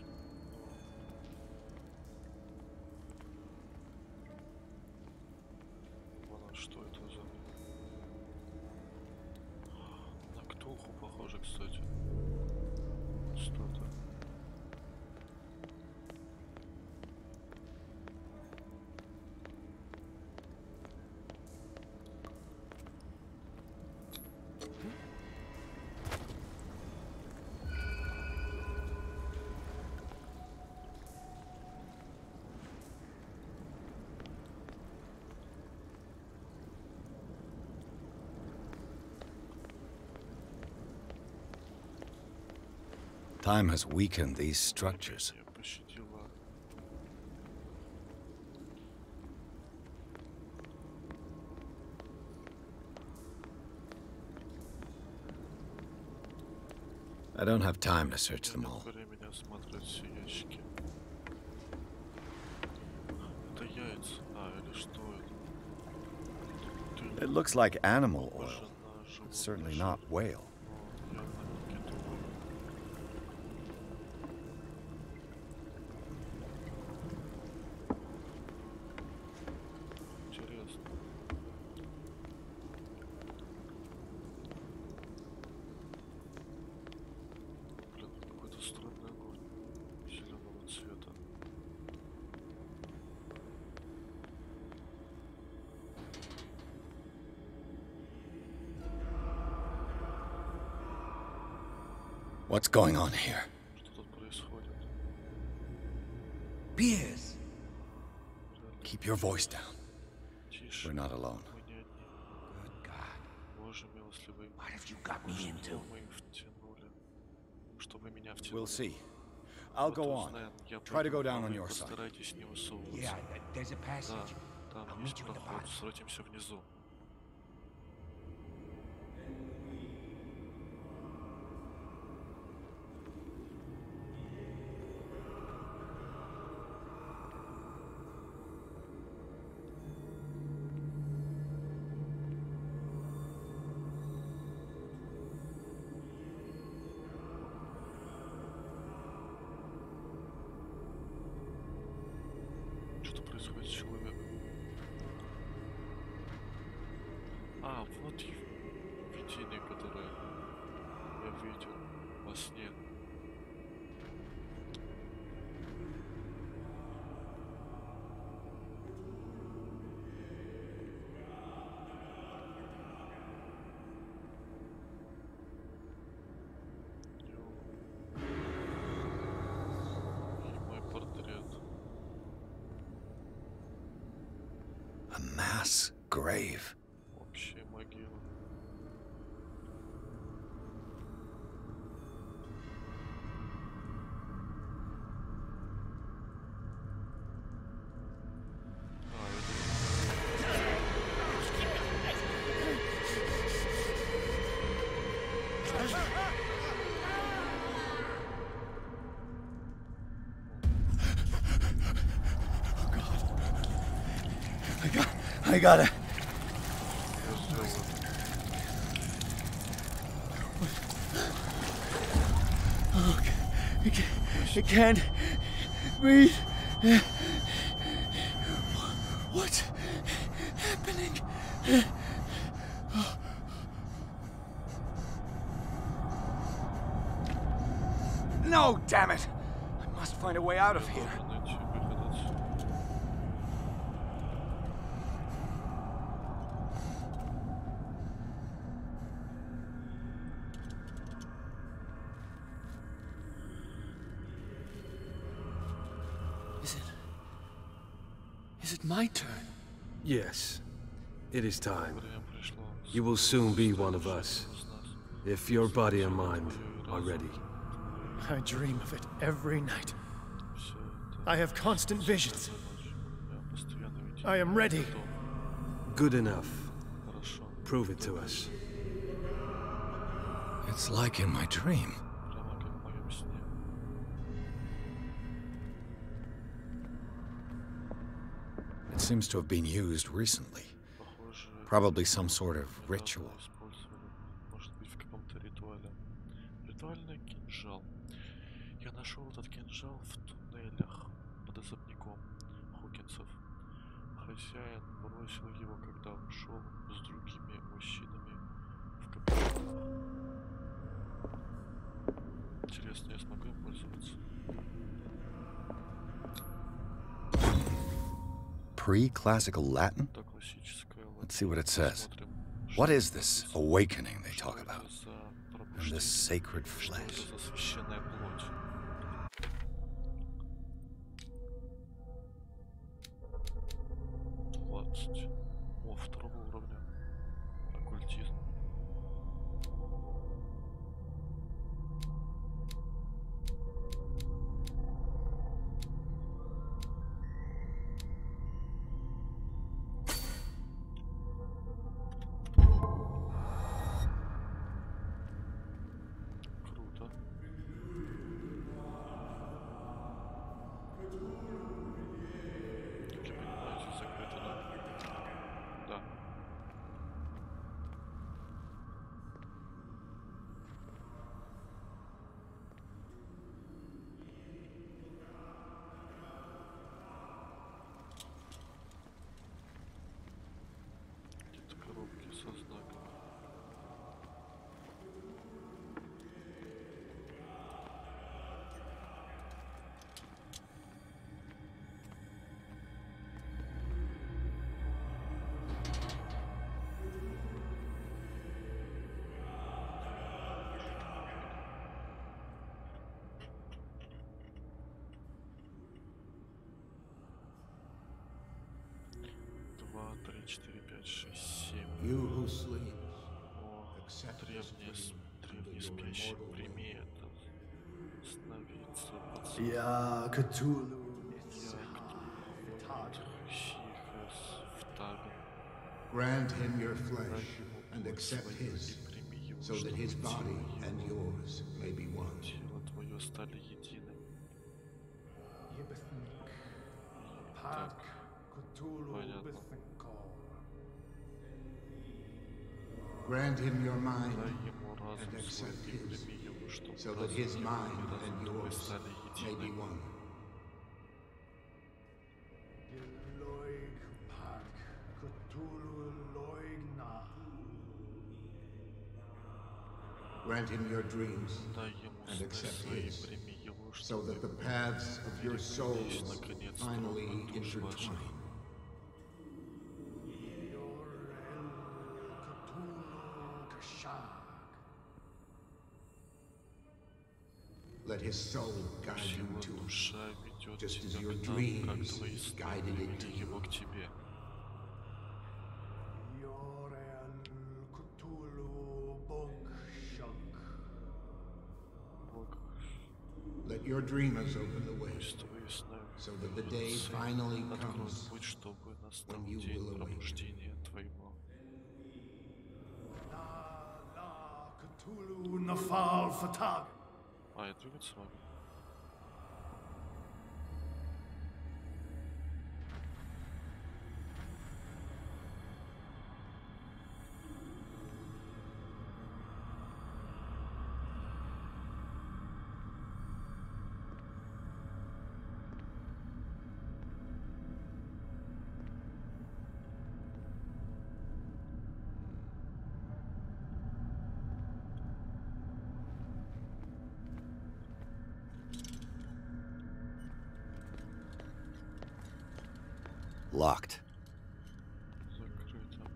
Вон, а что это за... На Ктулху похоже, кстати. Что-то. Time has weakened these structures. Я пощадила. I don't have time to search them all. Нет времени осматривать все ящики. Это яйца. А, или что это? It looks like animal Похоже oil. на животный Certainly жир. not whale. Но явно не китовый. Интересно. Блин, какой-то странный огонь зеленого цвета. What's going on here? Что тут происходит? Piers! Реально, Keep your voice down. тише. We're not alone. Мы не одни. Good God. Боже милостливый. What have you got me into? Что мы втянули? Что вы меня втянули? We'll see. I'll Вот go on. узнаем. Я Try to go пойду, а down on вы your side. постарайтесь не высовываться. Yeah, there's a Да, passage. там I'll есть meet you in the проход. bottom. Встретимся внизу. Что происходит с человеком? А, вот видение, которое я видел во сне. И мой портрет. A mass grave. Общая могила. А, I got it. я сделал это. I can't breathe. What's happening? No, damn it! I must find a way out of here. Должен найти выход отсюда. Is it my turn? Yes, it is time. Время пришло. You will soon be one of us, if your body and mind are ready. I dream of it every night. Все это I have constant visions. за ночь. Я I am ready. Good enough. Хорошо. Prove it to us. It's like in my dream. Прямо как в моем сне. It seems to have been used recently. Похоже, Probably some sort of недавно ritual. использовали. Может быть, в каком-то ритуале. Ритуальный кинжал. Я нашел этот кинжал в туннелях под особняком Хокинсов. Хозяин бросил его, когда ушел с другими мужчинами в капюшонах. Интересно, я смогу им пользоваться? Pre-classical Latin? Да, классическая Let's see what it латынь. says. Посмотрим, What что is там this написано. awakening they Что talk это about? за And this пробуждение? sacred Что это flesh? за священная плоть? 20. О, второго уровня. Оккультизм. Круто. Как я понимаю, здесь закрыто, да? Да. Где-то коробки со знаками. Два, три, четыре, пять, шесть, семь. You who sleep, О, древний спящий, прими это. Сновидца, пацан. Я Cthulhu. Я Хихес Втаган. Grant him your Дай flesh ему and плоть accept свою his, и прими его, so that чтобы his body тело and его, yours may be one. тело твое стали единым. Так, понятно. Grant him your Дай mind ему разум and свой accept и his, прими его, чтобы so that разум his его mind и разум and твой yours стали may be единым. one. Grant him your dreams Дай ему and сны accept свои, his, прими его, so чтобы that the paths of your переплелись souls наконец finally тропы душ ваших. intertwine. Let his soul guide Пусть you его to it, душа ведет just as тебя your к нам, как dreams твои сны guided it to привели его you. к тебе. Бог, Let your dreamers open the way, пусть твои сны so that the day finally откроют comes путь, чтобы настал when you день will awake. пробуждения твоего. А, я двигаться могу? Locked. Закрыто.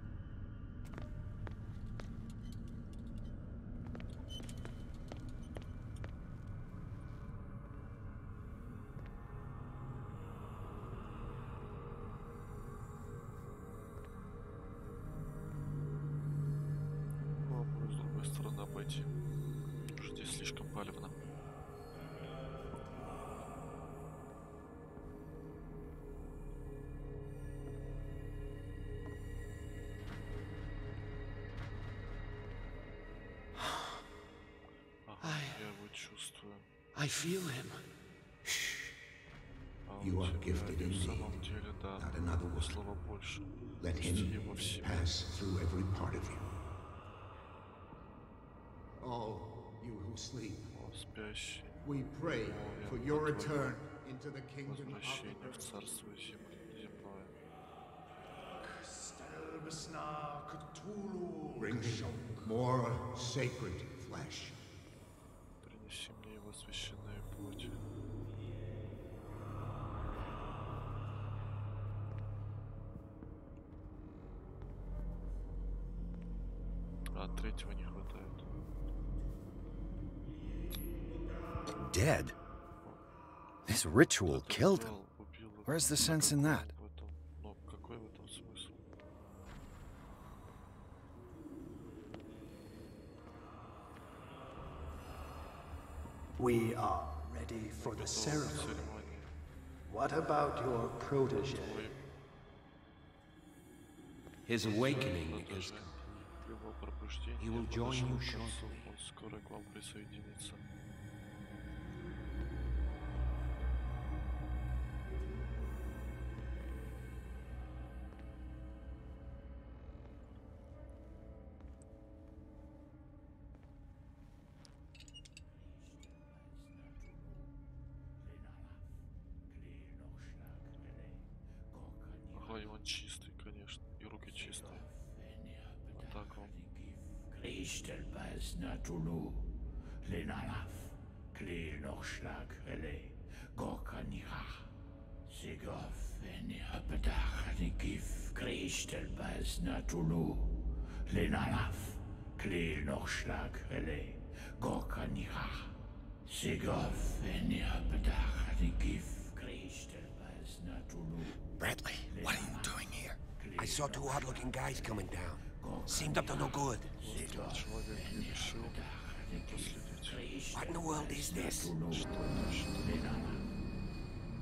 Попробую с другой стороны обойти. Уже здесь слишком палевно. чувствую. I feel him. А You у are тебя gifted и в indeed. самом деле, да, Not another одного one. слова больше. Let Пусти him его в себя. pass through every part of you. All you who sleep, О, спящий, we pray молвим for о your твоем return into the kingdom of the возвращении в earth. царство земное. Bring me more sacred flesh. Принеси мне его священную плоть. А третьего не хватает. Dead? This ritual Этот killed him. ритуал убил их. Where's the А sense in какой that? в этом, ну, какой в этом смысл? We are ready for the Готовы к ceremony. церемонии. What about your protege? Твой His awakening is протеже, его пробуждение He will join подошло you к концу. shortly. Он скоро к вам присоединится. Ага, и он чистый, конечно, и руки чистые. А так он Bradley, what are you doing here? I saw two odd-looking guys coming down. Seemed up to no good. просто человек и решил последить. What in the world is this? Что это?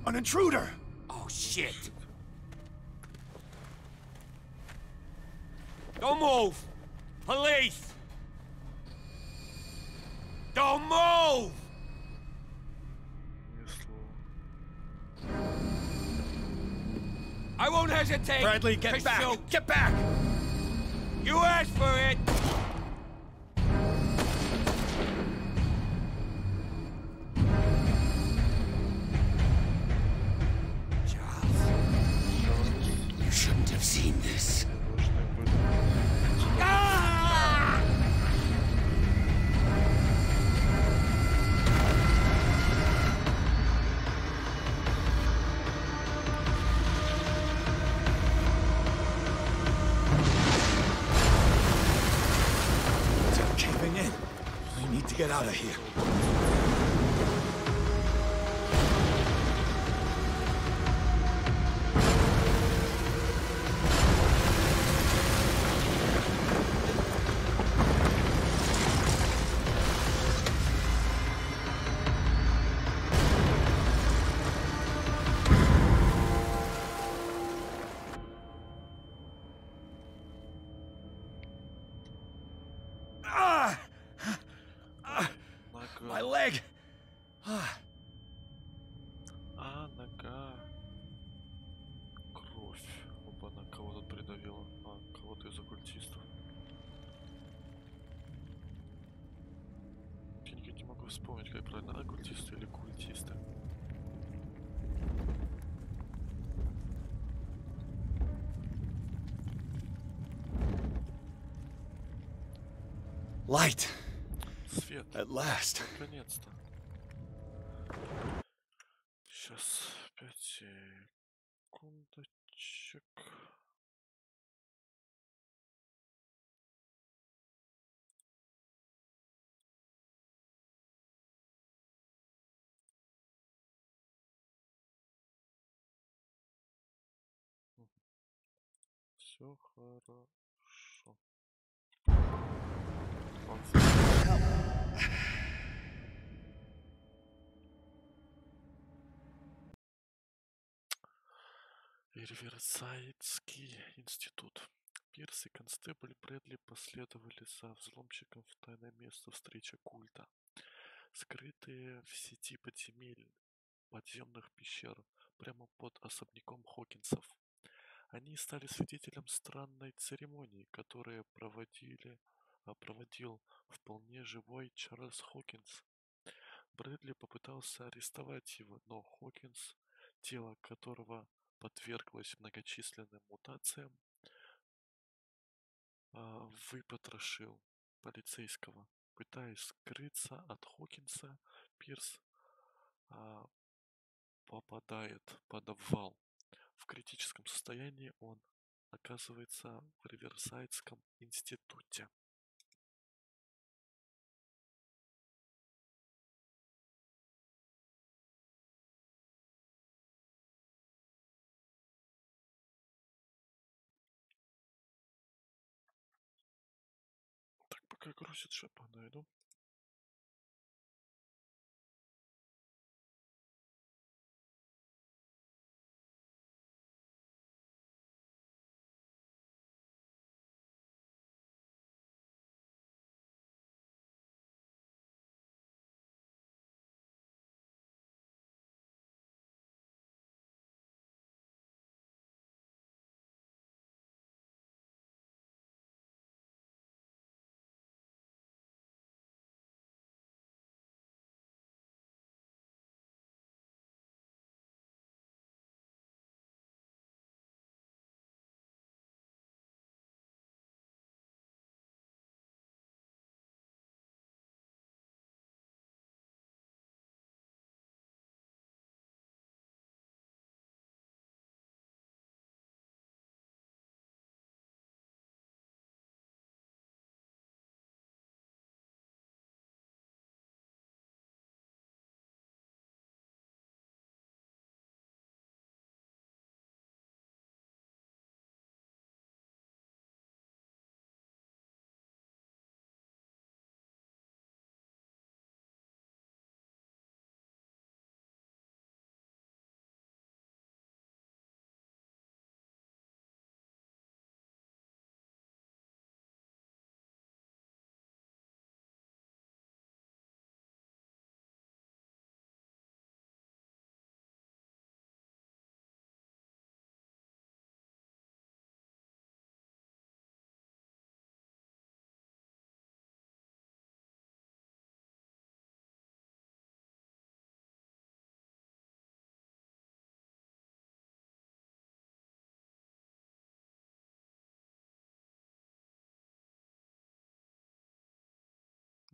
An intruder! Oh, shit! Don't move! Police! Don't move! Ни слова. I won't hesitate! Bradley, get to back! shoot. Get back! You asked for it! Charles, You shouldn't have seen this. Должны были They're caving in. I need to get out of here. Ah! My нога. leg! Ah. А, нога. Кровь. Опа, на кого-то придавила. А, кого-то из оккультистов. Я никак не могу вспомнить, как правильно, оккультисты или культисты. Light! Свет. At last. Наконец-то. Сейчас 5 секундочек. Все хорошо. Он Риверсайдский институт. Пирс и констебль Брэдли последовали за взломщиком в тайное место встречи культа. скрытые в сети подземных пещер прямо под особняком Хокинсов. Они стали свидетелем странной церемонии, которую проводил вполне живой Чарльз Хокинс. Брэдли попытался арестовать его, но Хокинс, тело которого подверглось многочисленным мутациям, выпотрошил полицейского. Пытаясь скрыться от Хокинса, Пирс попадает под обвал. В критическом состоянии он оказывается в Риверсайдском институте. Так, пока грузит, шапа найду.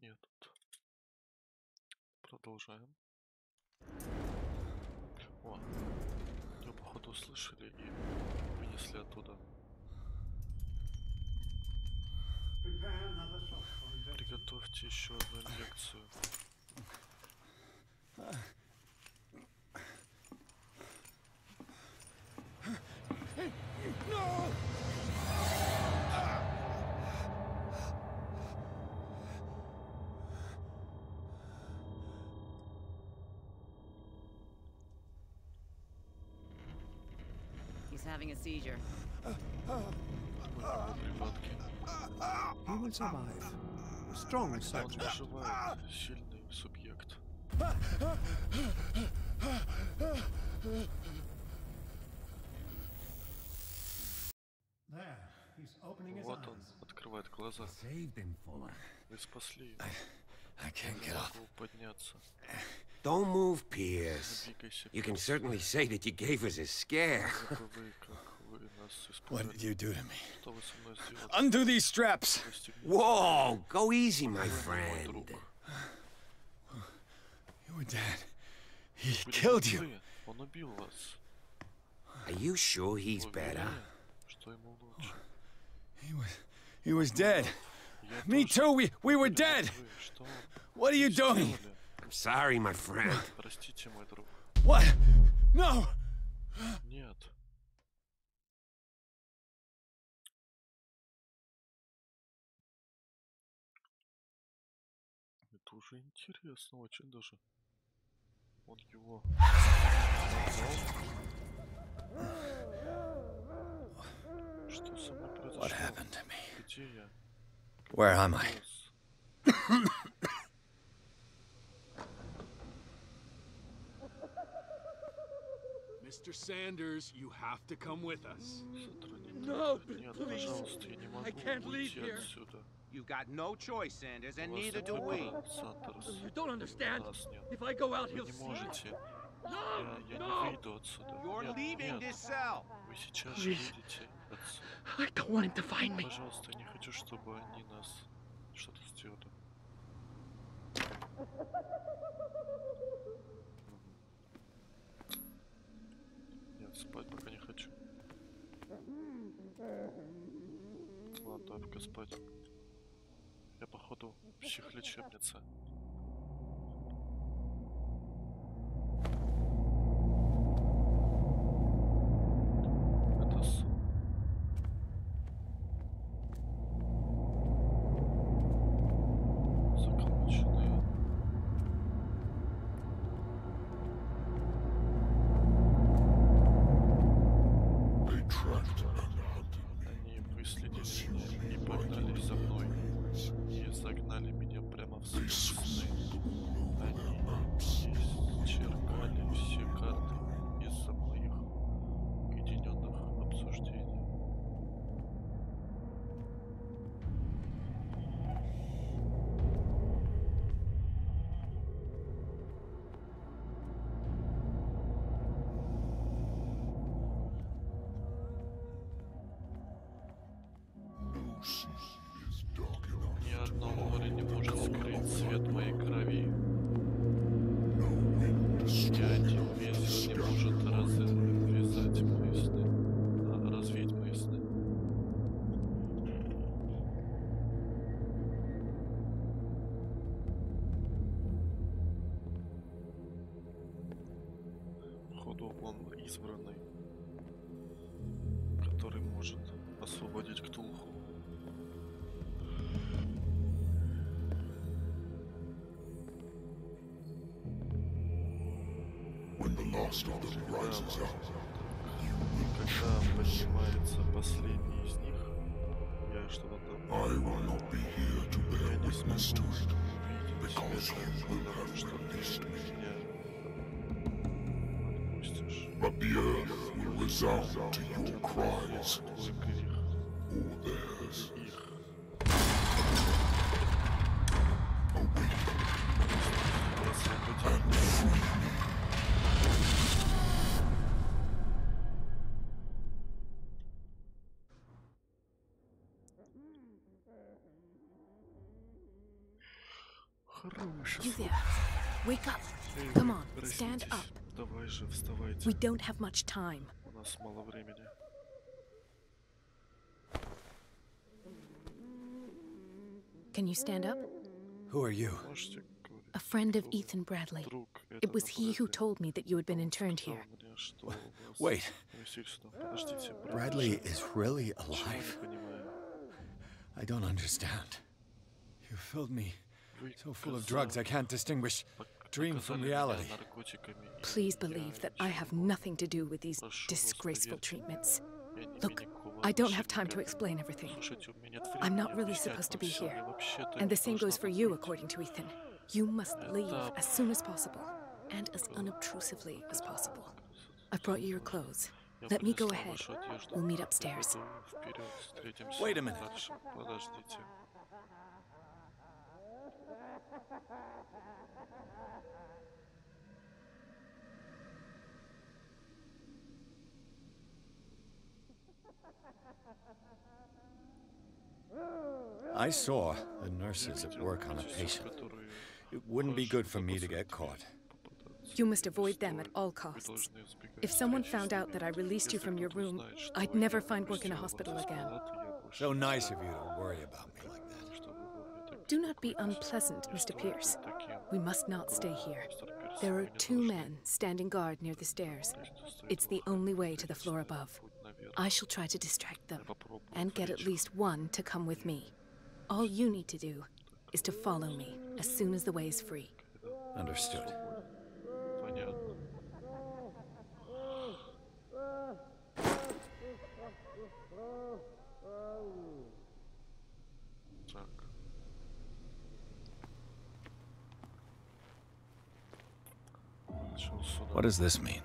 Нет, тут. Продолжаем. О, ее походу услышали и вынесли оттуда. Приготовьте еще одну инъекцию. He's having a seizure. He will survive. Strong Он subject. выживает, сильный субъект. There, he's opening his Вот он eyes. открывает глаза. Saved him, Fuller. Вы спасли его. I can't Не get up. могу подняться. Don't move, Pierce. Двигайся. You can certainly say that you gave us a scare. Как вы нас What did испугали. you do to me? Что вы со мной сделали? Undo these straps! Расстегните Whoa, go easy, my мой friend. друг. You were dead. He Были killed you. мертвы. Он убил вас. Are you sure he's Вы better? уверены, что ему лучше? He was dead. Я Me тоже. too. We were Были dead. мертвы. Что What are you doing? сделали? I'm sorry, my friend. Простите, мой друг. What? No. Нет. Это уже интересно, очень даже. Он его назвал. Что со мной What произошло? happened to me? Где я? Where am I? Голос. Mr. Sanders, you have to come with us. No, нет, пожалуйста, я не могу уйти отсюда. You've got no choice, Sanders, and У вас neither нет do we. выбора, Сандерс. You don't У understand. нас нет. If I go out, Вы he'll не see. можете. Я не выйду отсюда. You're Нет, leaving нет. this cell. Вы сейчас же выйдете отсюда. I don't want him to find me. Пожалуйста, я не хочу, чтобы они нас что-то сделали. Нет, спать пока не хочу. Ладно, давай пока спать. Я походу в психлечебнице. Это сон. Законченные. Они выследили меня и погнались за мной. И загнали меня прямо в свои сны. Они исчеркали все карты из-за моих уединенных обсуждений. Ни одно море не может скрыть цвет моей крови. Ни один ветер не может развеять мои сны. Развеять мои сны. Походу он избранный, который может освободить Ктулху. Когда поднимается последний из них, я что-то там... Я не смогу увидеть тебя, потому что ты меня отпустишь. But the earth will resound to your cries, or theirs. You there. Wake up. Come on, stand up. Давай же, вставайте. We don't have much time. У нас мало времени. Can you stand up? Who are you? A friend of Ethan Bradley. It was he who told me that you had been interned here. Wait. Bradley is really alive? I don't understand. You filled me so full of drugs I can't distinguish dream from reality. Please believe that I have nothing to do with these disgraceful treatments. Look, I don't have time to explain everything. I'm not really supposed to be here. And the same goes for you, according to Ethan. You must leave as soon as possible, and as unobtrusively as possible. I've brought you your clothes. Let me go ahead. We'll meet upstairs. Wait a minute. I saw the nurses at work on a patient. It wouldn't be good for me to get caught. You must avoid them at all costs. If someone found out that I released you from your room, I'd never find work in a hospital again. So nice of you to worry about me like that. Do not be unpleasant, Mr. Pierce. We must not stay here. There are 2 men standing guard near the stairs. It's the only way to the floor above. I shall try to distract them, and get at least one to come with me. All you need to do is to follow me as soon as the way is free. Understood. What does this mean?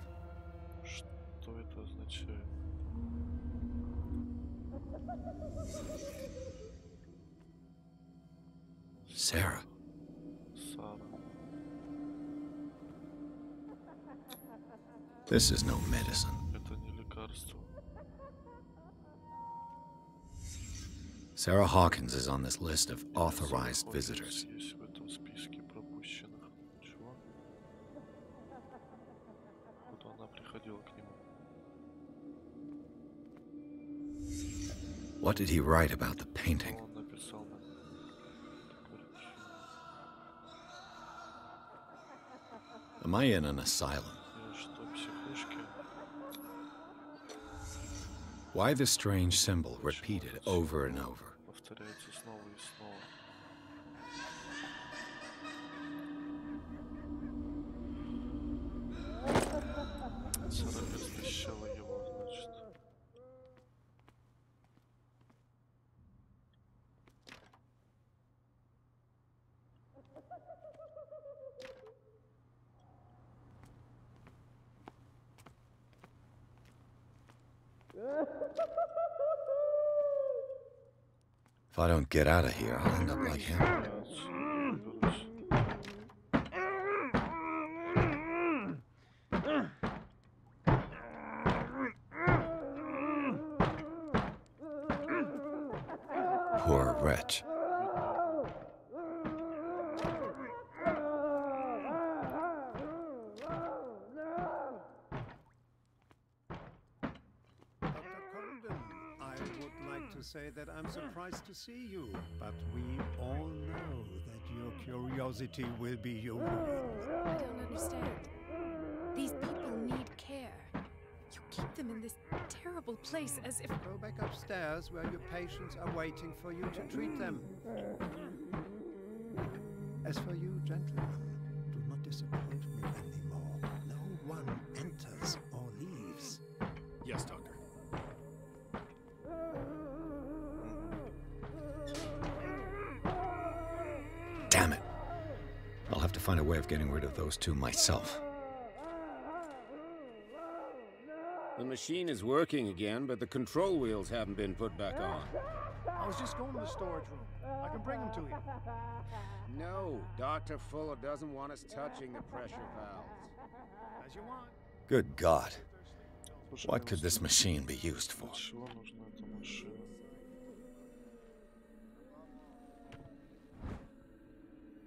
This is no medicine. Это не лекарство. Sarah Hawkins is on this list of authorized visitors. Есть в этом списке пропущенных. Чего? Куда она приходила к нему? What did he write about the painting? Он написал на Am I in an asylum? что психушки. Why the strange symbol repeated over and over? Повторяется снова и снова. Сара истощала его, значит. If I don't get out of here, I'll end up like him. Poor wretch. Say that I'm surprised to see you, but we all know that your curiosity will be your ruin. I don't understand. These people need care. You keep them in this terrible place as if... Go back upstairs where your patients are waiting for you to treat them. As for you, gentlemen, do not disappoint me anymore. No one enters or leaves. Yes, Doctor. Damn it. I'll have to find a way of getting rid of those two myself. The machine is working again, but the control wheels haven't been put back on. I was just going to the storage room. I can bring them to you. No, Dr. Fuller doesn't want us touching the pressure valves. As you want. Good God. What could this machine be used for?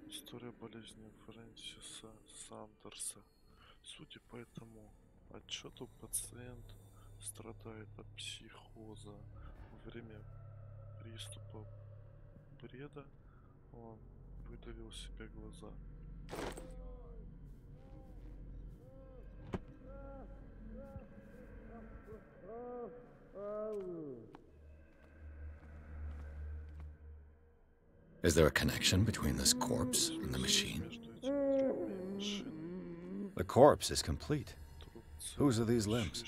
История болезни Фрэнсиса Сандерса. Судя по этому отчету, пациент страдает от психоза. Во время приступа бреда он выдавил себе глаза. Is there a connection between this corpse and the machine? The corpse is complete. Whose are these limbs?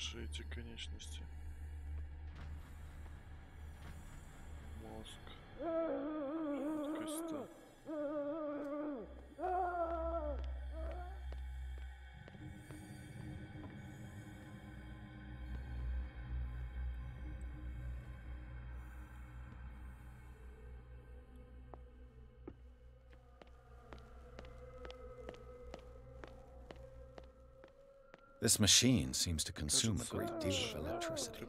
This machine seems to consume a great deal of electricity.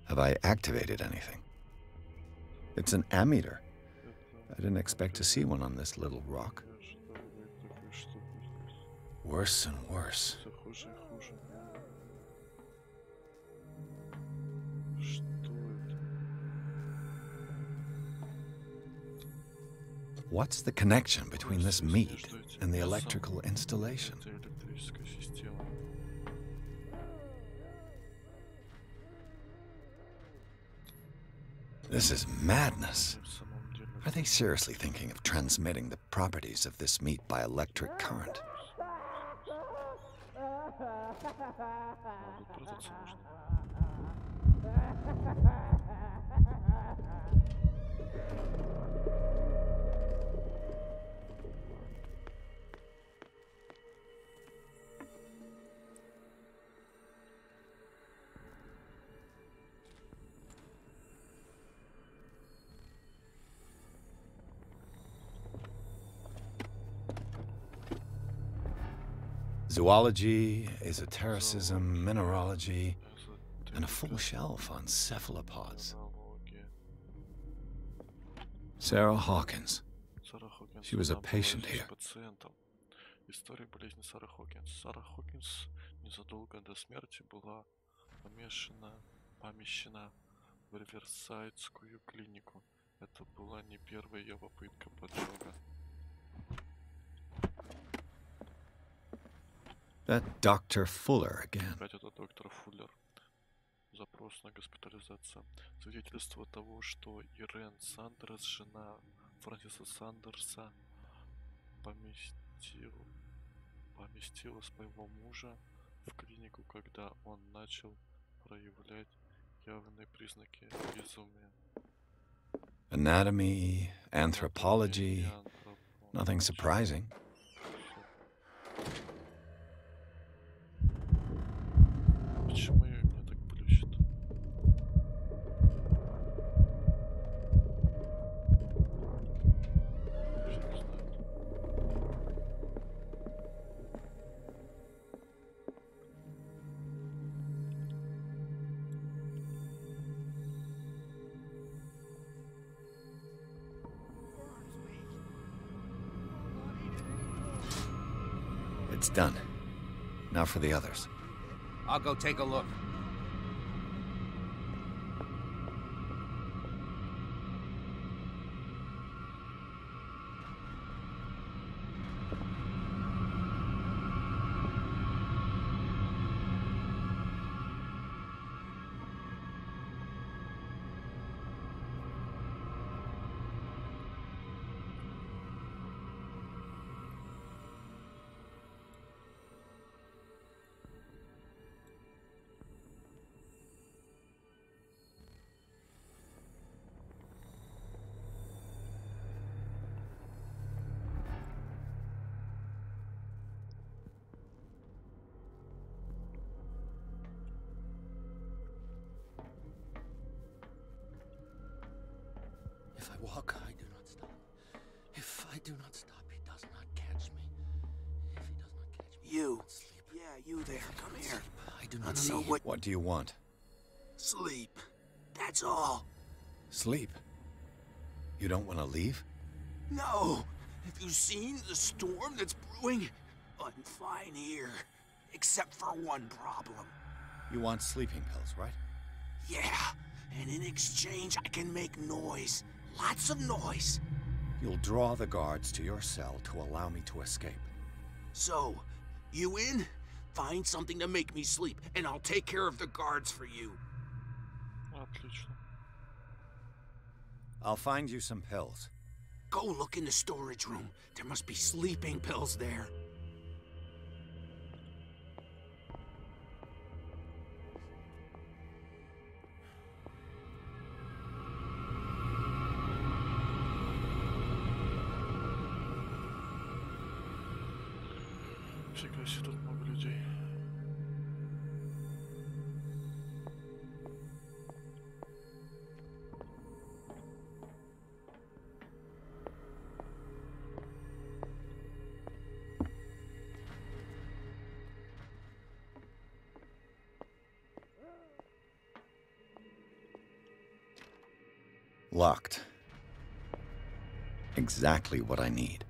Have I activated anything? It's an ammeter. I didn't expect to see one on this little rock. Worse and worse. What's the connection between this meat and the electrical installation? This is madness. Are they seriously thinking of transmitting the properties of this meat by electric current? Zoology, esotericism, mineralogy, and a full shelf on cephalopods. Sarah Hawkins. She was a patient here. История болезни Сары Хокинс. Сара Хокинс незадолго до смерти была помещена в Риверсайдскую клинику. Это была не первая ее попытка поджога. That Dr. Fuller again. Опять это доктор Фуллер. Запрос на госпитализацию. Свидетельство того, что Ирен Сандерс, жена Фрэнсиса Сандерса, поместила своего мужа в клинику, когда он начал проявлять явные признаки безумия. Anatomy, anthropology, nothing surprising. Почему меня так плющит? It's done. Now for the others. I'll go take a look. If I walk, I do not stop. If I do not stop, he does not catch me. If he does not catch me, You. Yeah, you there. Come here. I do not see him. What do you want? Sleep. That's all. Sleep. You don't want to leave? No. Have you seen the storm that's brewing? I'm fine here. Except for one problem. You want sleeping pills, right? Yeah. And in exchange, I can make noise. Lots of noise. You'll draw the guards to your cell to allow me to escape. So, you in? Find something to make me sleep, and I'll take care of the guards for you. Отлично. I'll find you some pills. Go look in the storage room. There must be sleeping pills there. Фига себе, тут много людей. Locked. Exactly what I need.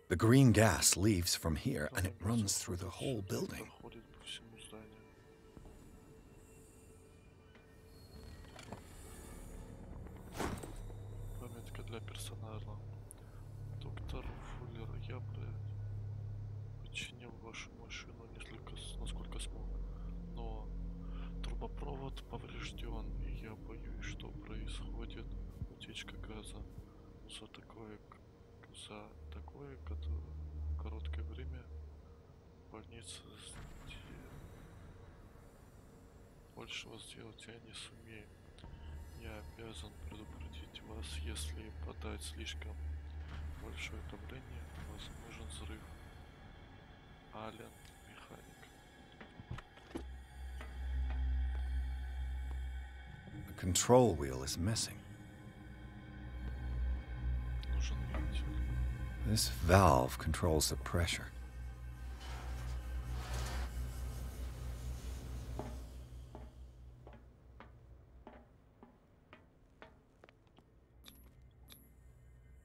The green gas leaves from here, and it runs through the whole building. Пометка для персонала. Доктор Фуллер, я бы починил вашу машину несколько, насколько смог. Но трубопровод поврежден, и я боюсь, что происходит утечка газа. За такое короткое время больница большего сделать я не сумею. Я обязан предупредить вас, если подать слишком большое давление, возможен взрыв. Ален, механик. control wheel is missing. This valve controls the pressure.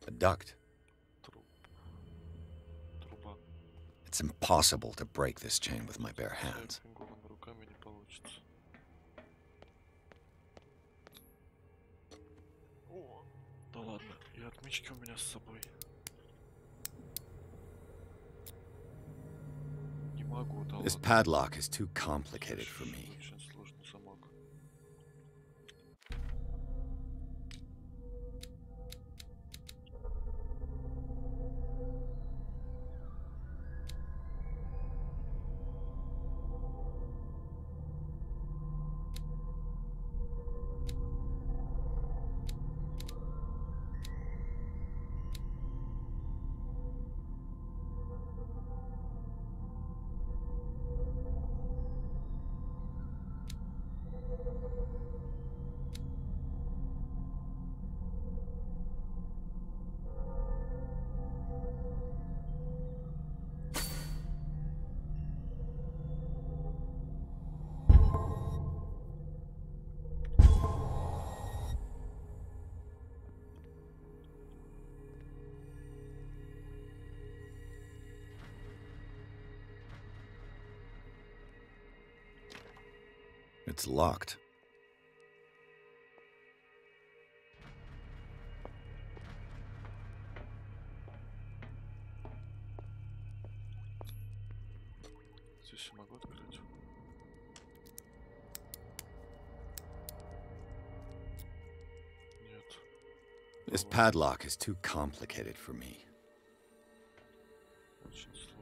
A duct. It's impossible to break this chain with my bare hands. Да ладно, и отмычки у меня с собой. Не могу, да ладно. This padlock is too complicated for me. Очень сложный замок. It's locked. Здесь я могу открыть. Нет. This padlock is too complicated for me. Очень сложно.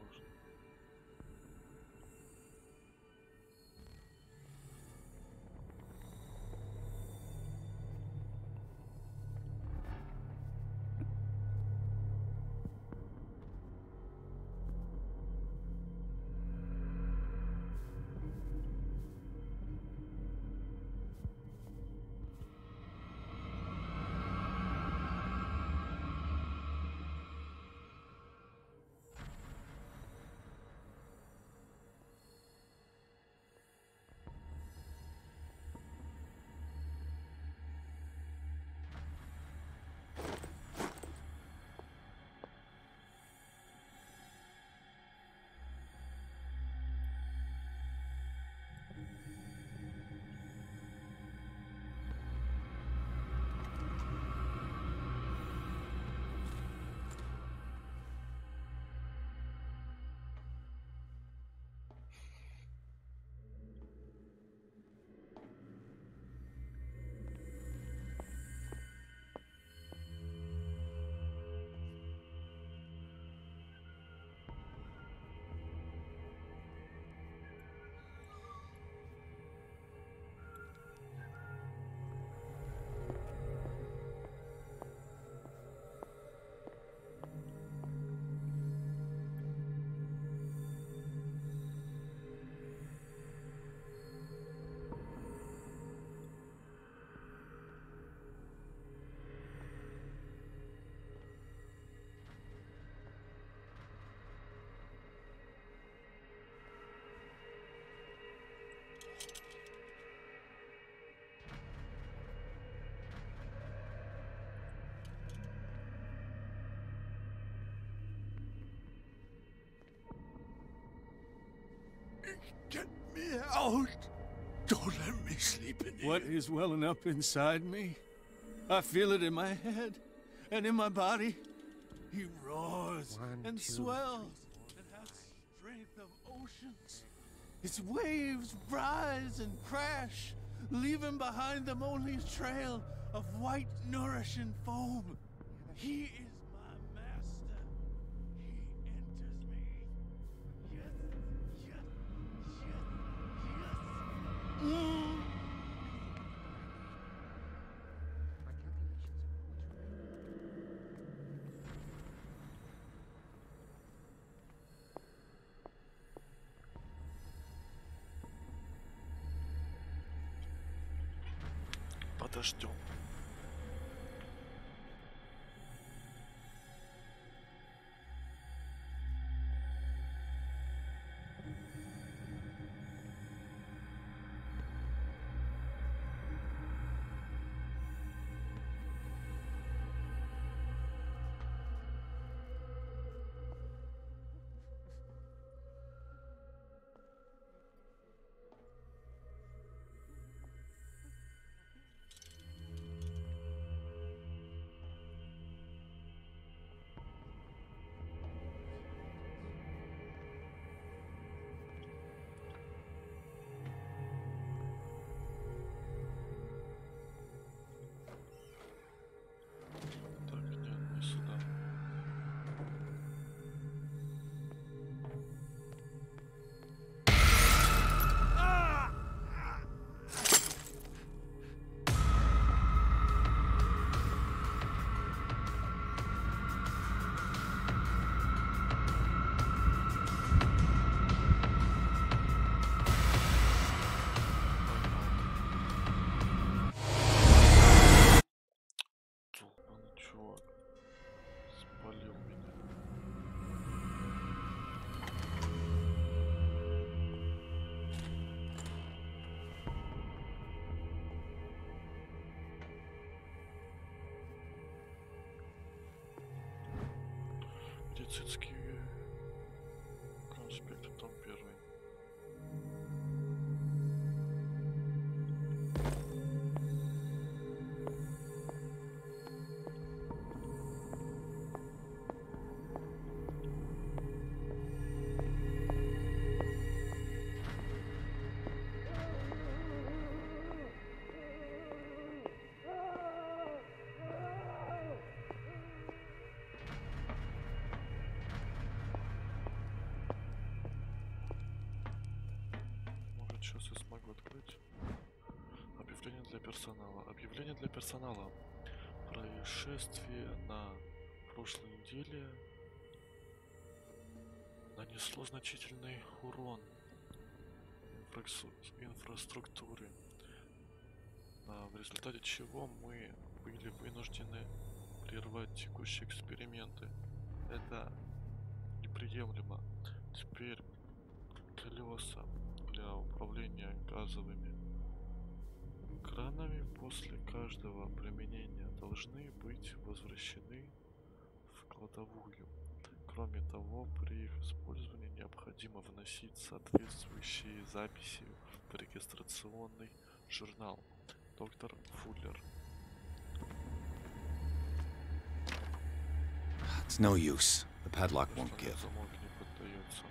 Get me out! Don't let me sleep in here. What is welling up inside me? I feel it in my head and in my body. He roars and swells and has strength of oceans. Its waves rise and crash, leaving behind them only a trail of white, nourishing foam. He is my master. He enters me. Yes, yes, yes, yes. ждем. Чувак спалил меня. Медицинский конспект, том 1. Сейчас я смогу открыть. Объявление для персонала. Объявление для персонала. Происшествие на прошлой неделе нанесло значительный урон инфраструктуре, в результате чего мы были вынуждены прервать текущие эксперименты. Это неприемлемо. Теперь колеса для управления газовыми кранами после каждого применения должны быть возвращены в кладовую. Кроме того, при их использовании необходимо вносить соответствующие записи в регистрационный журнал. Доктор Фуллер. It's no use. The padlock won't give. Замок не поддается.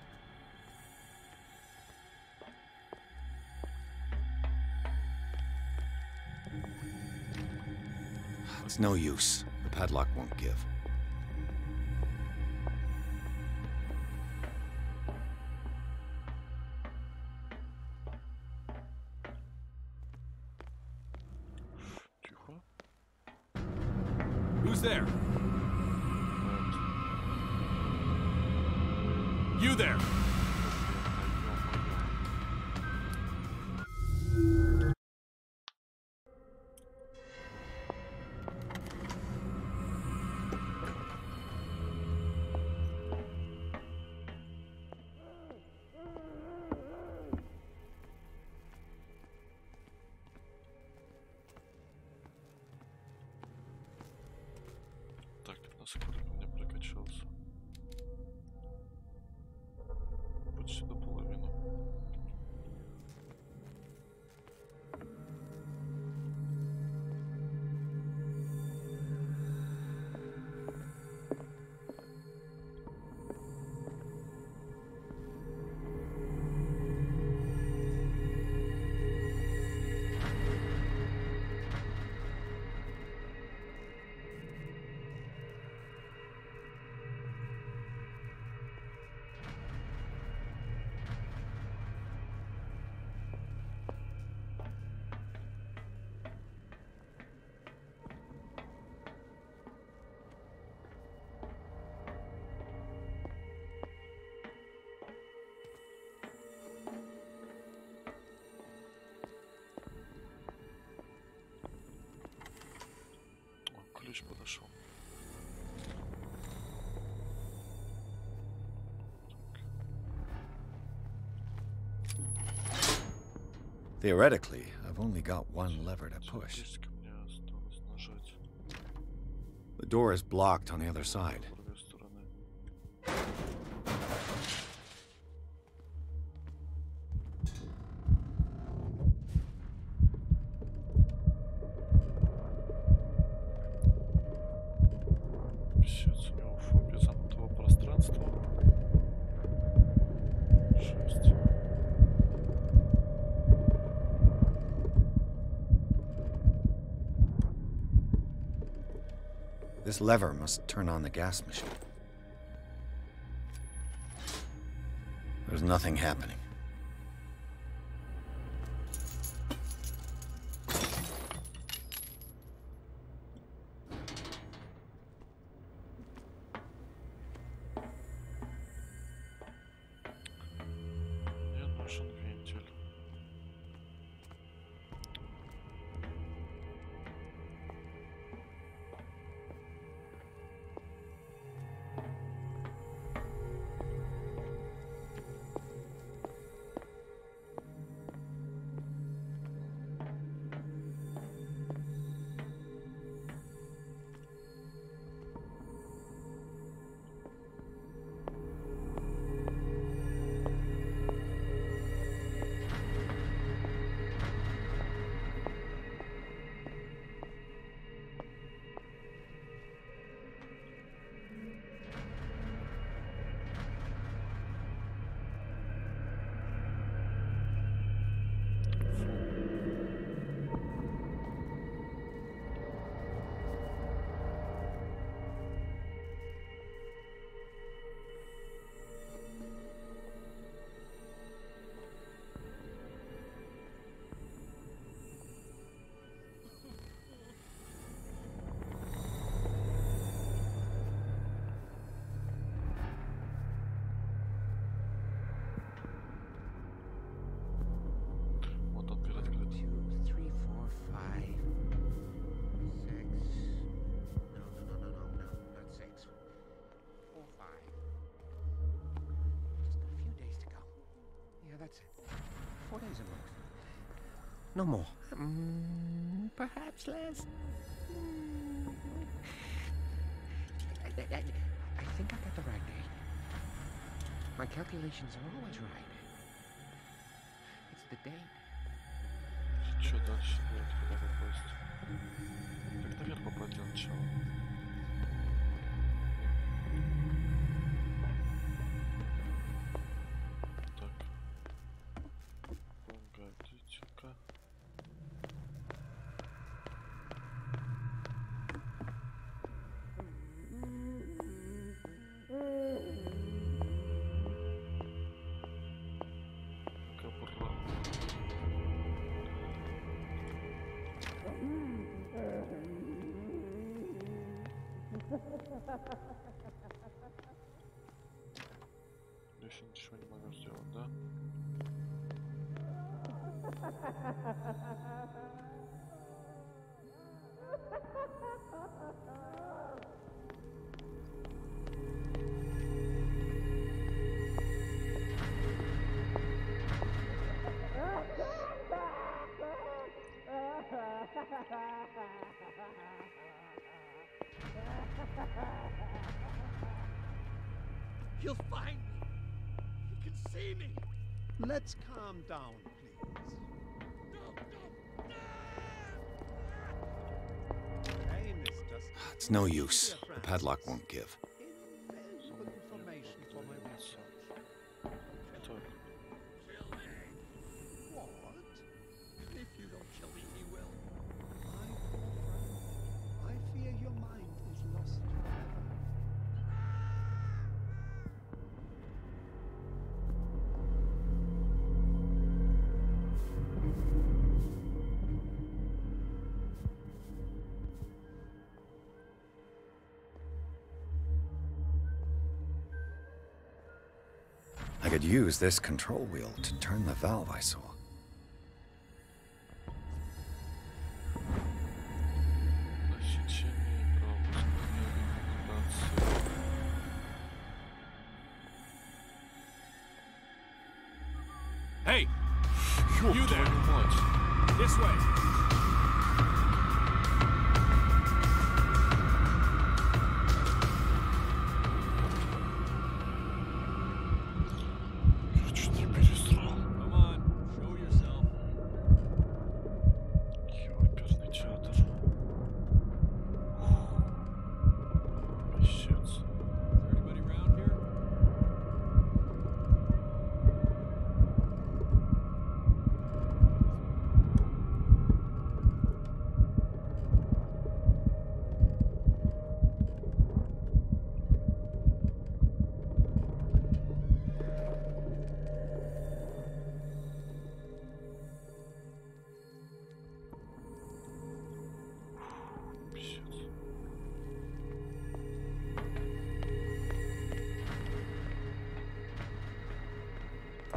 It's no use. The padlock won't give. Тихо. Who's there? You there? Так, 15 секунд у меня прокачался. Почти до половины. Theoretically, I've only got one lever to push. The door is blocked on the other side. Писец, у него фобия замкнутого пространства. Жесть. This lever must turn on the gas machine. There's nothing happening. Мне нужен вентиль. Вот он перед открыт. 2, 3, 4, 5, 6. No, not 6. 4, 5. Just got a few days to go. Yeah, that's it. 4 days at most. No more. Perhaps less. I think I got the right date. My calculations are always right. It's the date. Что дальше будет, куда попасть? Так наверх попасть для начала. Так. Погодите-ка. Кабра. Еще ничего не могу сделать, да? He'll find me. He can see me. Let's calm down, please. Pain is just It's no use. The padlock won't give. invaluable information for my research. What? If you don't kill me, he will. My poor friend, I fear your mind is lost forever. I could use this control wheel to turn the valve I saw. Насечение правопускания рекомендации. Hey! You there. This way. Come on, show yourself. Ёперный театр. Пищец. Anybody around here?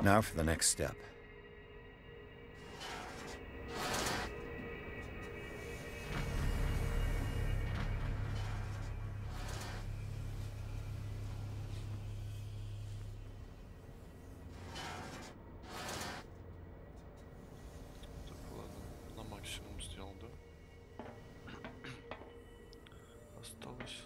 Now for the next step. Так, ладно, на максимум сделал, да? Осталось.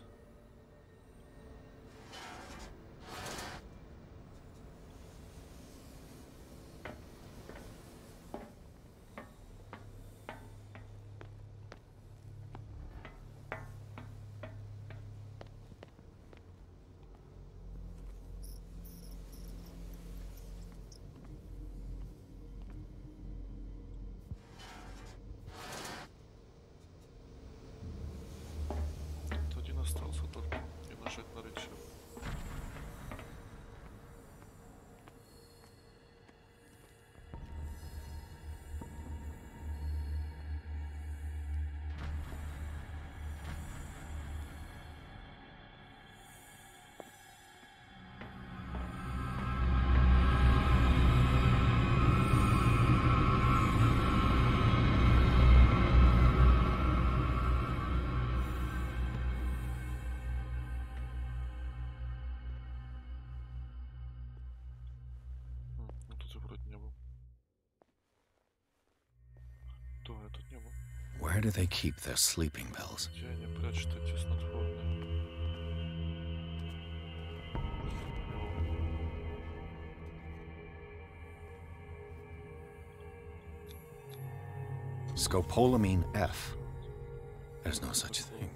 Один остался только и нажать на рычаг. Ну тут я вроде не был. Да, я тут не был. Where do they keep their sleeping pills? Где они прячут эти снотворные? Scopolamine F. There's no such thing.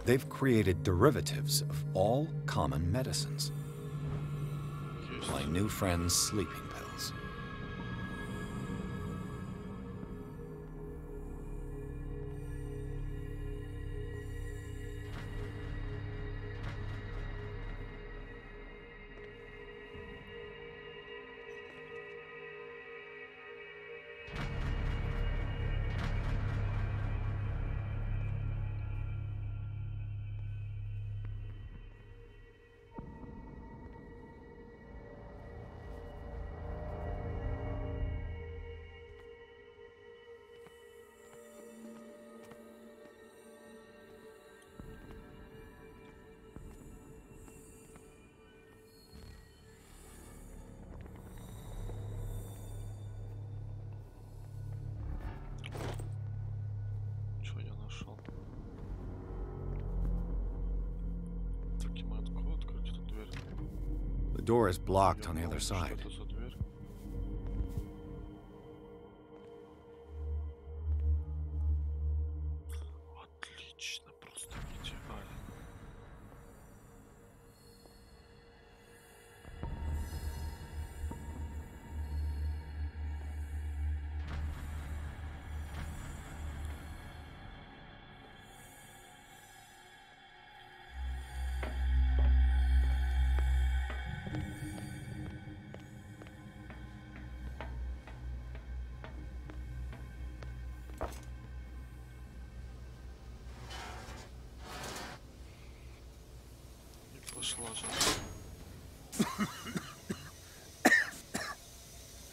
They've created derivatives of all common medicines. My new friend's sleeping pills. Что я нашел? Так, и мы открыть эту дверь. The door is blocked on the other side. Что это за дверь? Отлично, просто идеально.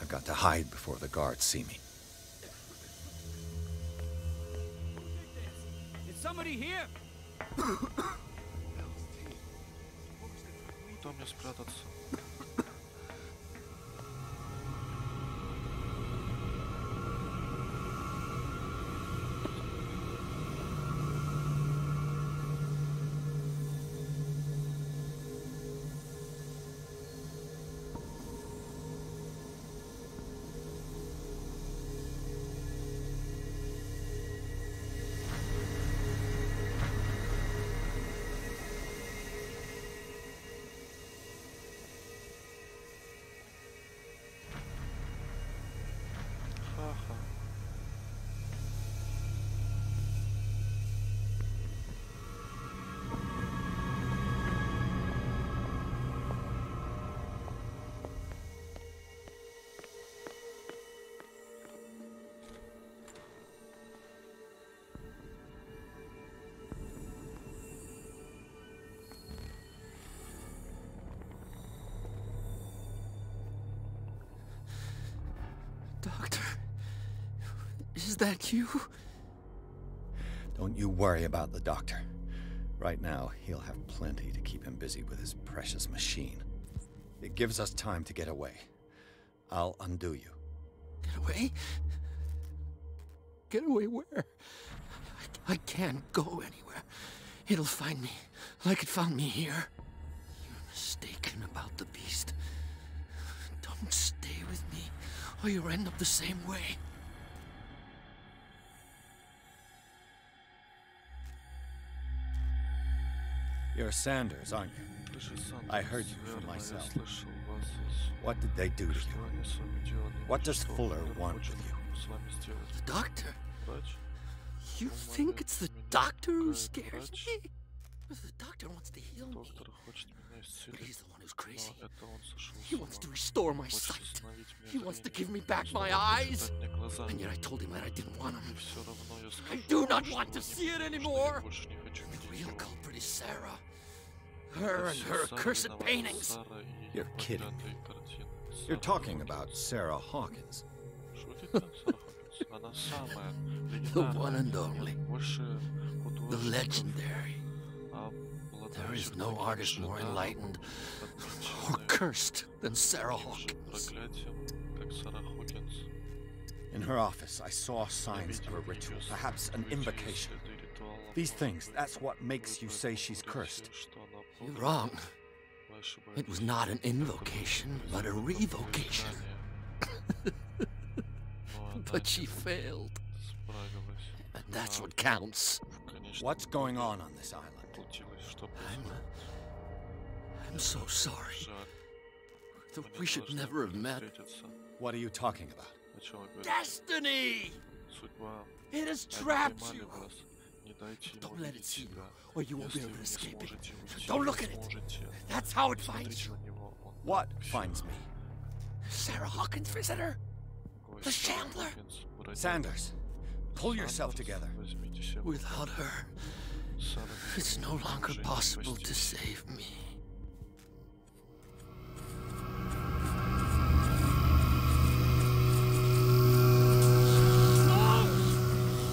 I've got to hide before the guards see me. Is somebody here? Куда мне спрятаться? Is that you? Don't you worry about the doctor. Right now, he'll have plenty to keep him busy with his precious machine. It gives us time to get away. I'll undo you. Get away? Get away where? I can't go anywhere. It'll find me, like it found me here. You're mistaken about the beast. Don't stay with me, or you'll end up the same way. You're Sanders, aren't you? I heard you for myself. What did they do to you? What does Fuller want with you? The doctor? You think it's the doctor who scares me? The doctor wants to heal me. But he's the one who's crazy. He wants to restore my sight. He wants to give me back my eyes. And yet I told him that I didn't want them. I do not want to see it anymore. The real culprit is Sarah. Her and her accursed paintings. You're kidding me. You're talking about Sarah Hawkins. The one and only. The legendary. There is no artist more enlightened or cursed than Sarah Hawkins. In her office, I saw signs of a ritual, perhaps an invocation. These things, that's what makes you say she's cursed. You're wrong. It was not an invocation, but a revocation. But she failed. And that's what counts. What's going on this island? I'm so sorry. We should never have met. What are you talking about? Destiny! It has trapped you. Don't let it see you, or you won't be able to escape it. Don't look at it. That's how it finds you. What finds me? Sarah Hawkins' visitor. The Chandler. Sanders, pull yourself together. Without her, it's no longer possible to save me.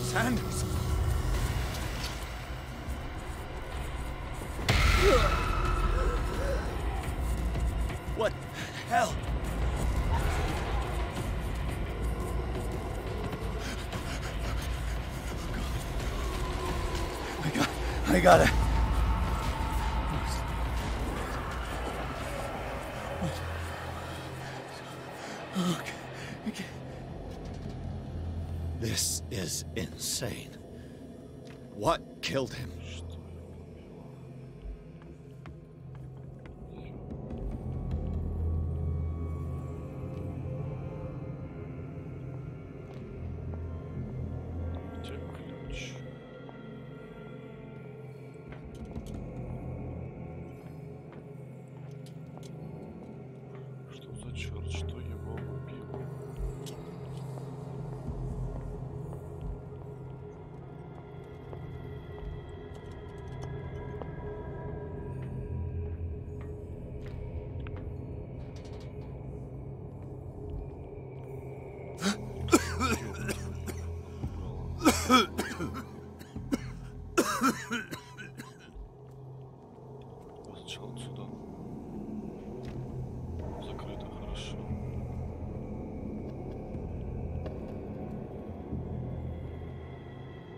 Sanders! What the hell? I gotta... Okay. This is insane. What killed him?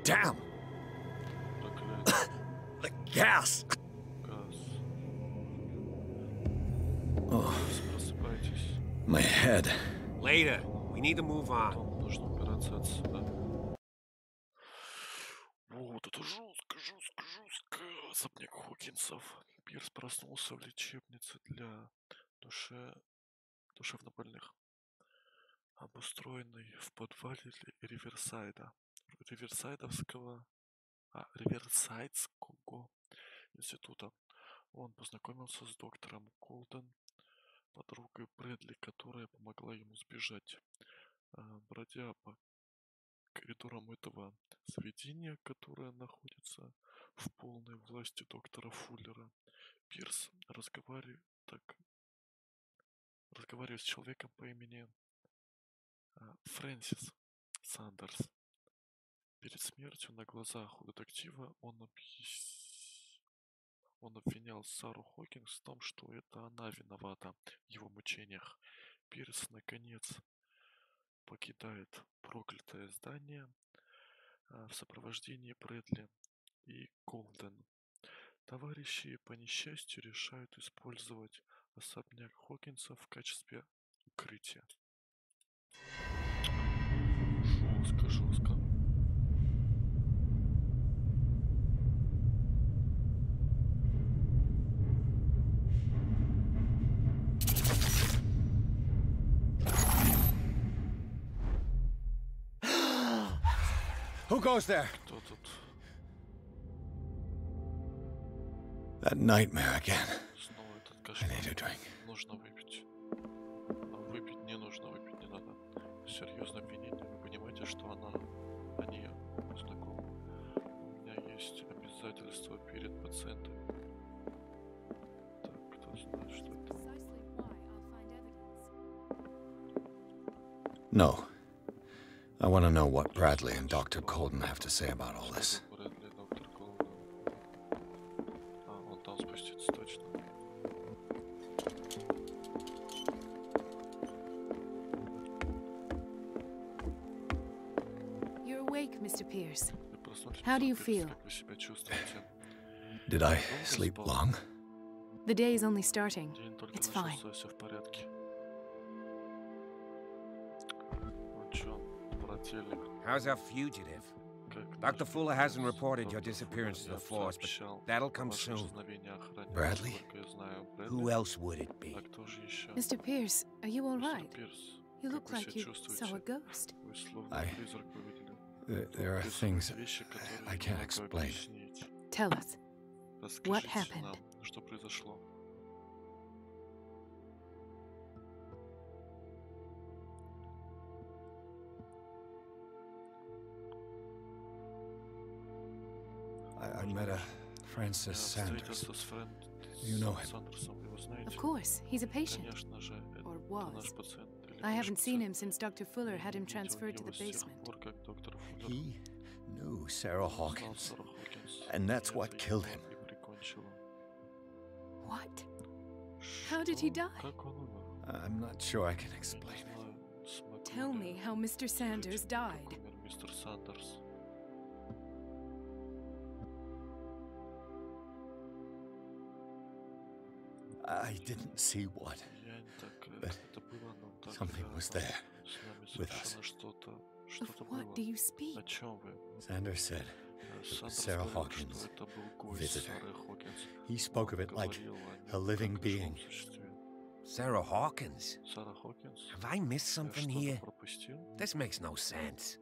Damn! The gas! Oh. My head. Later. We need to move on. Вот это жестко. Особняк Хокинсов. Пирс проснулся в лечебнице для душевнобольных, обустроенной в подвале Риверсайдского института. Он познакомился с доктором Колден, подругой Брэдли, которая помогла ему сбежать. Бродя по коридорам этого заведения, которое находится в полной власти доктора Фуллера, Пирс разговаривает с человеком по имени Фрэнсис Сандерс. Перед смертью на глазах у детектива он обвинял Сару Хокинс в том, что это она виновата в его мучениях. Пирс, наконец, покидает проклятое здание в сопровождении Брэдли и Голден. Товарищи по несчастью решают использовать особняк Хокинсов в качестве укрытия. Жестко, жестко. Who goes there? Кто тут? That nightmare again. Снова этот I кошмар. need a drink. Нужно выпить. А выпить не нужно, выпить не надо. Серьезное обвинение. Вы понимаете, что они знакомы. У меня есть обязательства перед пациентами. Так, кто знает, что это? No. I want to know what Bradley and Dr. Colden have to say about all this. Брэдли, доктор Голден. Он там спустится точно. You're awake, Mr. Pierce. How do you feel? Как вы себя чувствуете? Did I sleep long? The day is only starting. День только It's fine. начался, все в порядке. Ну чё, брательник? How's our fugitive? Dr. Fuller hasn't reported your disappearance to the force, but that'll come soon. Bradley? Who else would it be? Mr. Pierce, are you all right? You look like you saw a ghost. There are things I can't explain. Tell us. What happened? Что произошло? I met a Francis Sanders. You know him. Of course, he's a patient. Or was. I haven't seen him since Dr. Fuller had him transferred to the basement. He knew Sarah Hawkins, and that's what killed him. What? How did he die? I'm not sure I can explain. Tell me how Mr. Sanders died. Mr. Sanders. I didn't see what, but something was there with us. Of what do you speak? Sanders said that Sarah Hawkins visited her. He spoke of it like a living being. Sarah Hawkins? Have I missed something here? This makes no sense.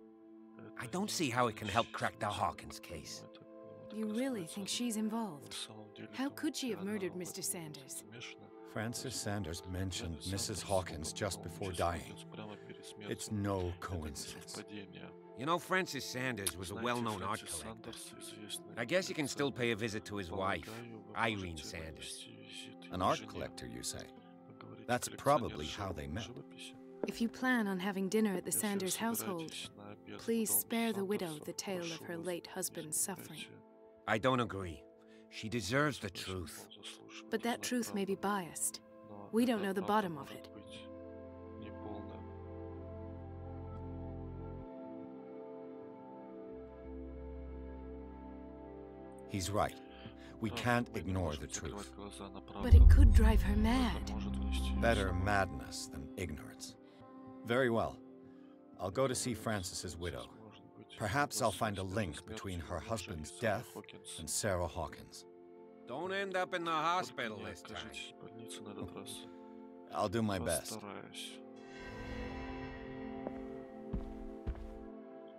I don't see how it can help crack the Hawkins case. You really think she's involved? How could she have murdered Mr. Sanders? Francis Sanders mentioned Mrs. Hawkins just before dying. It's no coincidence. You know, Francis Sanders was a well-known art collector. I guess you can still pay a visit to his wife, Irene Sanders. An art collector, you say? That's probably how they met. If you plan on having dinner at the Sanders household, please spare the widow the tale of her late husband's suffering. I don't agree. She deserves the truth. But that truth may be biased. We don't know the bottom of it. He's right. We can't ignore the truth. But it could drive her mad. Better madness than ignorance. Very well. I'll go to see Francis's widow. Perhaps I'll find a link between her husband's death and Sarah Hawkins. Don't end up in the hospital this time. I'll do my best.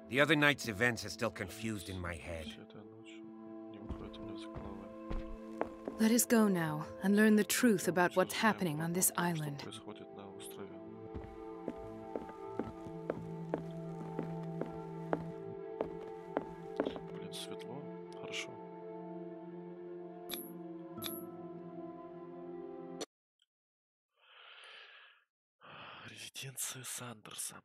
The other night's events are still confused in my head. Let us go now and learn the truth about what's happening on this island. Резиденция Сандерса.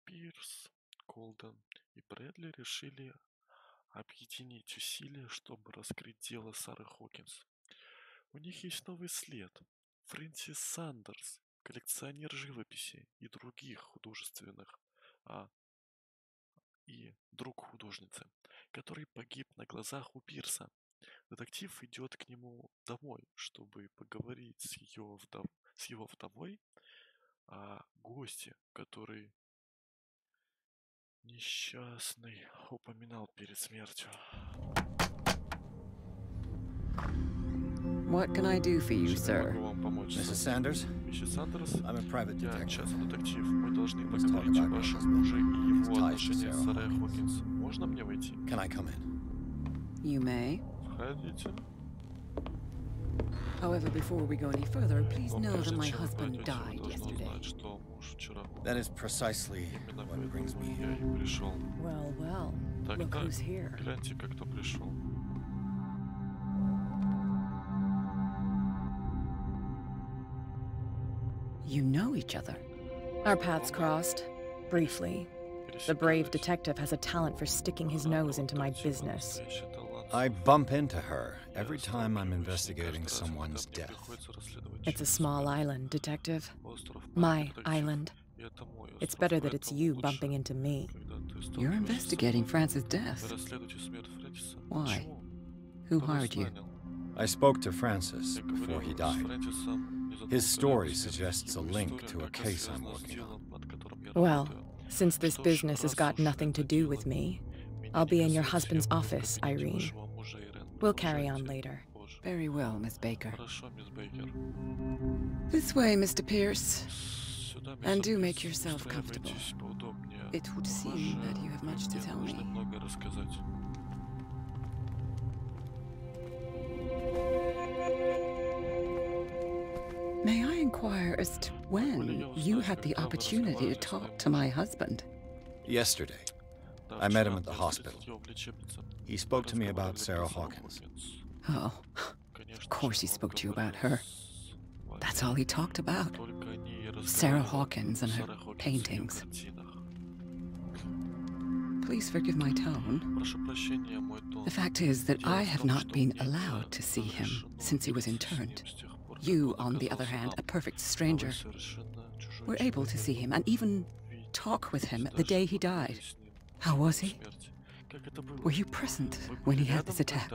Пирс, Голден и Брэдли решили объединить усилия, чтобы раскрыть дело Сары Хокинс. У них есть новый след. Фрэнсис Сандерс, коллекционер живописи и других художественных, и друг художницы, который погиб на глазах у Пирса. Детектив идет к нему домой, чтобы поговорить с его вдовой о госте, который несчастный упоминал перед смертью. What can I do for you, sir? Mrs. Sanders? Mrs. Sanders? I'm a private Я detective. частный детектив. Мы должны поговорить о вашем муже и его отношениях с Сарой Хокинс. Можно мне войти? Can I come in? You may. Входите. However, before we go any further, please know that my husband died yesterday. That is precisely what brings me here. Well, well, look who's here. Гляньте, как кто пришел. You know each other. Our paths crossed, briefly. The brave detective has a talent for sticking his nose into my business. I bump into her every time I'm investigating someone's death. It's a small island, Detective. My island. It's better that it's you bumping into me. You're investigating Francis' death. Why? Who hired you? I spoke to Francis before he died. His story suggests a link to a case I'm working on. Well, since this business has got nothing to do with me, I'll be in your husband's office, Irene. We'll carry on later. Very well, Miss Baker. This way, Mr. Pierce. And do make yourself comfortable. It would seem that you have much to tell me. May I inquire as to when you had the opportunity to talk to my husband? Yesterday. I met him at the hospital. He spoke to me about Sarah Hawkins. Oh, of course he spoke to you about her. That's all he talked about. Sarah Hawkins and her paintings. Please forgive my tone. The fact is that I have not been allowed to see him since he was interned. You, on the other hand, a perfect stranger, were able to see him and even talk with him the day he died. How was he? Were you present when he had this attack?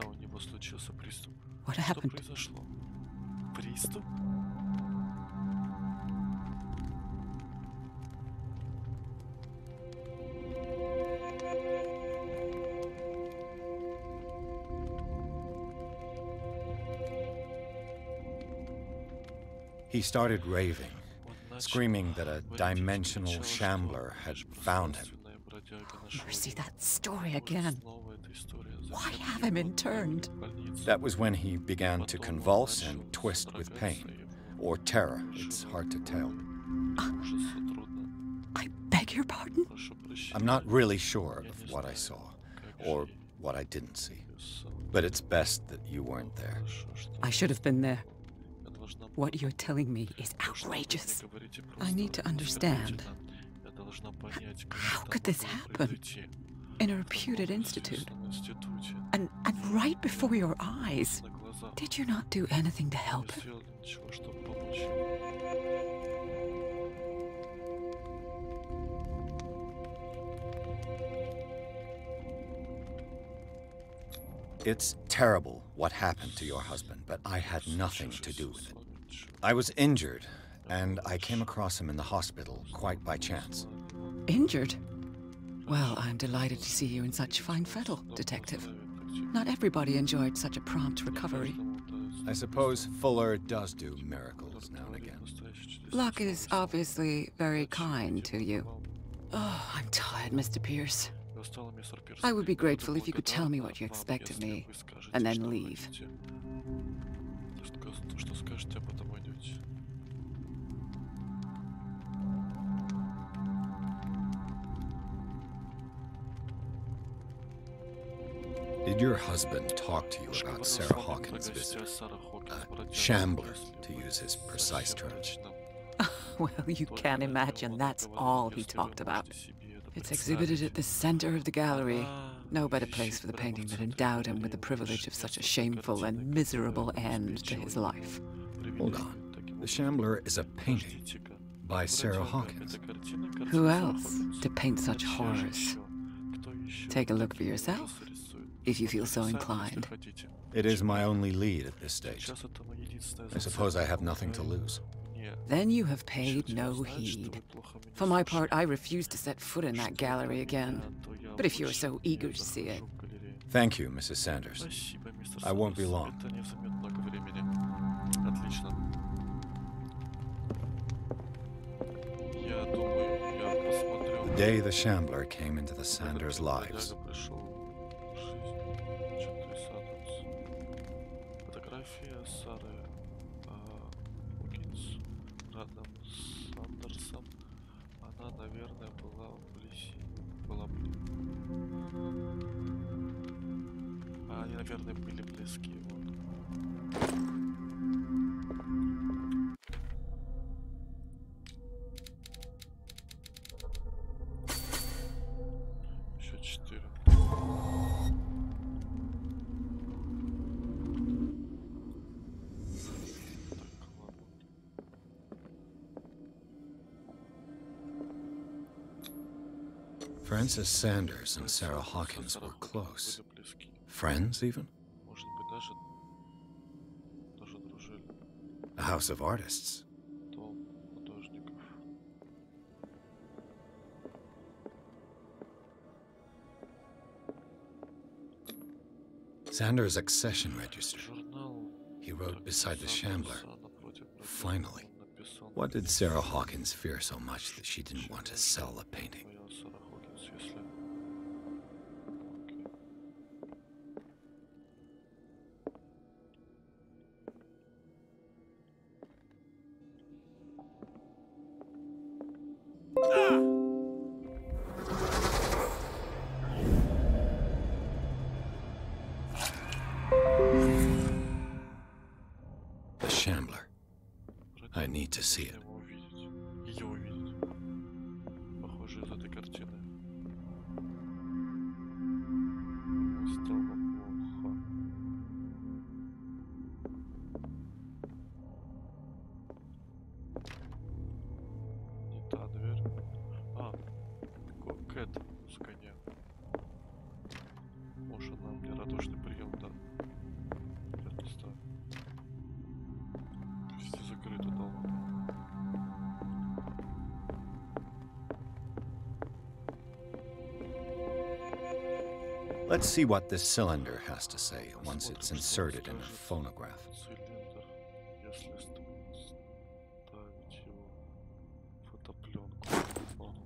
What happened? He started raving, screaming that a dimensional shambler had found him. Mercy, that story again. Why have him interned? That was when he began to convulse and twist with pain. Or terror, it's hard to tell. I beg your pardon? I'm not really sure of what I saw, or what I didn't see. But it's best that you weren't there. I should have been there. What you're telling me is outrageous. I need to understand. How could this happen? In a reputed institute? And right before your eyes? Did you not do anything to help him? It's terrible what happened to your husband, but I had nothing to do with it. I was injured, and I came across him in the hospital quite by chance. Injured? Well, I'm delighted to see you in such fine fettle, Detective. Not everybody enjoyed such a prompt recovery. I suppose Fuller does do miracles now and again. Luck is obviously very kind to you. Oh, I'm tired, Mr. Pierce. I would be grateful if you could tell me what you expect of me, and then leave. Did your husband talk to you about Sarah Hawkins' visit? Shambler, to use his precise term. Well, you can't imagine that's all he talked about. It's exhibited at the center of the gallery. No better place for the painting that endowed him with the privilege of such a shameful and miserable end to his life. Hold on. The Shambler is a painting by Sarah Hawkins. Who else to paint such horrors? Take a look for yourself, if you feel so inclined. It is my only lead at this stage. I suppose I have nothing to lose. Then you have paid no heed. For my part, I refuse to set foot in that gallery again. But if you're so eager to see it... Thank you, Mrs. Sanders. I won't be long. The day the Shambler came into the Sanders' lives. Они, наверное, были близки. Еще 4. Frances Sanders and Sarah Hawkins were close. Friends, even? A house of artists. Sanders' accession register. He wrote beside the Shambler. Finally. What did Sarah Hawkins fear so much that she didn't want to sell the painting? The Shambler. I need to see it. Ее увидеть. Похоже, из этой картины. Стало плохо. Не та дверь. А, Кэт с коня. Может, она мне радушный прием, да. Я не знаю. Все закрыто дома. Let's see what this cylinder has to say once it's inserted in a phonograph. Цилиндр, если ставить его фотопленку на фону.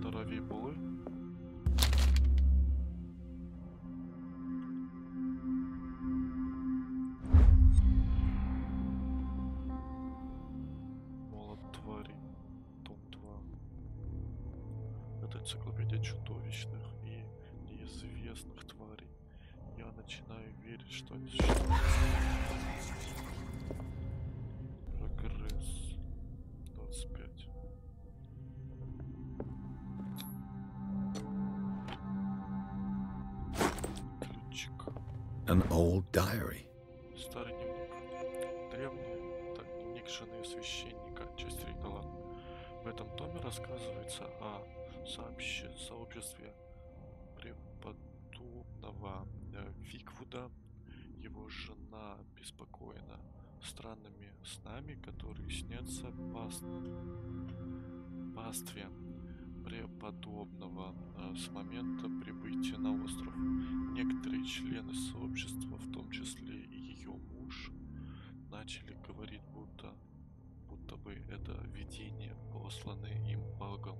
Дорогі були. Том 2. Это энциклопедия чудовищных и неизвестных тварей. Я начинаю верить, что они существуют. Прогресс 25. Ключик. An old diary. Старый дневник. Древний. Так, дневник жены священника. Часть 3. Да ладно. В этом томе рассказывается о сообществе преподобного Виквуда. Его жена беспокоена странными снами, которые снятся пастве преподобного с момента прибытия на остров. Некоторые члены сообщества, в том числе и ее муж, начали говорить, будто бы это видение посланы им Богом.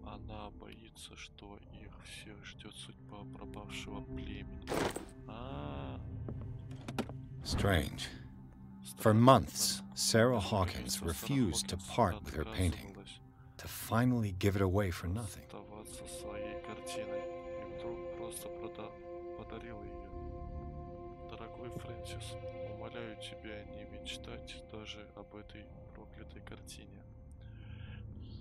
Она боится, что их всех ждет судьба пропавшего племени. Strange. For months, Sarah Hawkins refused to part with her painting, to finally give it away for nothing. Оставаться своей картиной и вдруг просто подарила ее. Дорогой Дорогой Фрэнсис, умоляю тебя не мечтать даже об этой проклятой картине.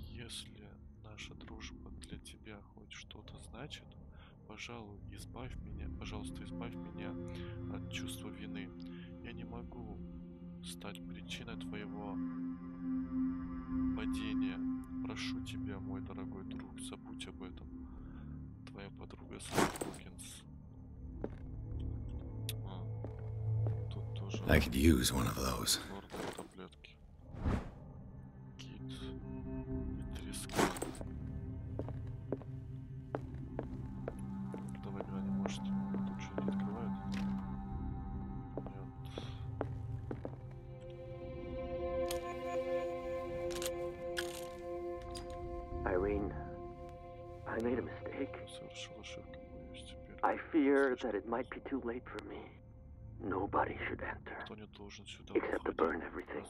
Если наша дружба для тебя хоть что-то значит, пожалуйста, избавь меня от чувства вины. Я не могу стать причиной твоего падения. Прошу тебя, мой дорогой друг, забудь об этом. Твоя подруга Сара Хокинс. Тут тоже. I could use one of those. Таблетки. Кит и треска. Давай глянем, может, тут что не открывает? Irene, I made a mistake. I fear that it might be too late for me. Nobody should enter, except to burn everything.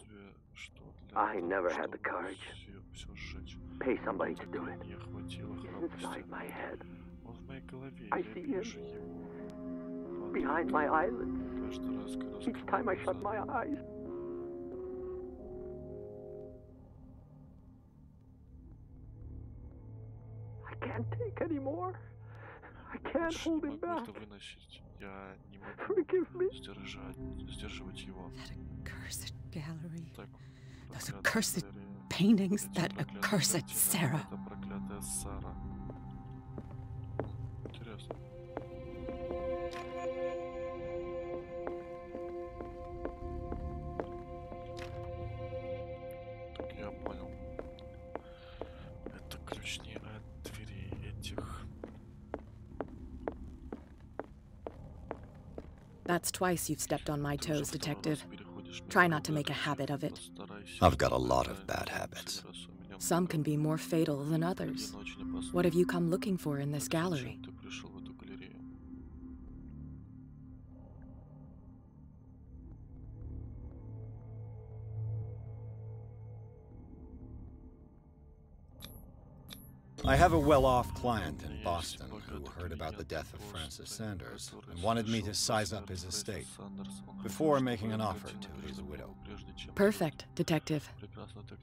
I never had the courage. Pay somebody to do it. Inside my head, I see him behind my eyelids. Each time I shut my eyes. I can't take any more. I can't hold him back. Я не могу сдерживать его. That accursed gallery. Those accursed paintings. That accursed Sarah. Это проклятая Сара. Интересно. Так, я понял. Это ключи от дверей этих. That's twice you've stepped on my toes, Detective. Try not to make a habit of it. I've got a lot of bad habits. Some can be more fatal than others. What have you come looking for in this gallery? I have a well-off client in Boston who heard about the death of Francis Sanders and wanted me to size up his estate before making an offer to his widow. Perfect, Detective.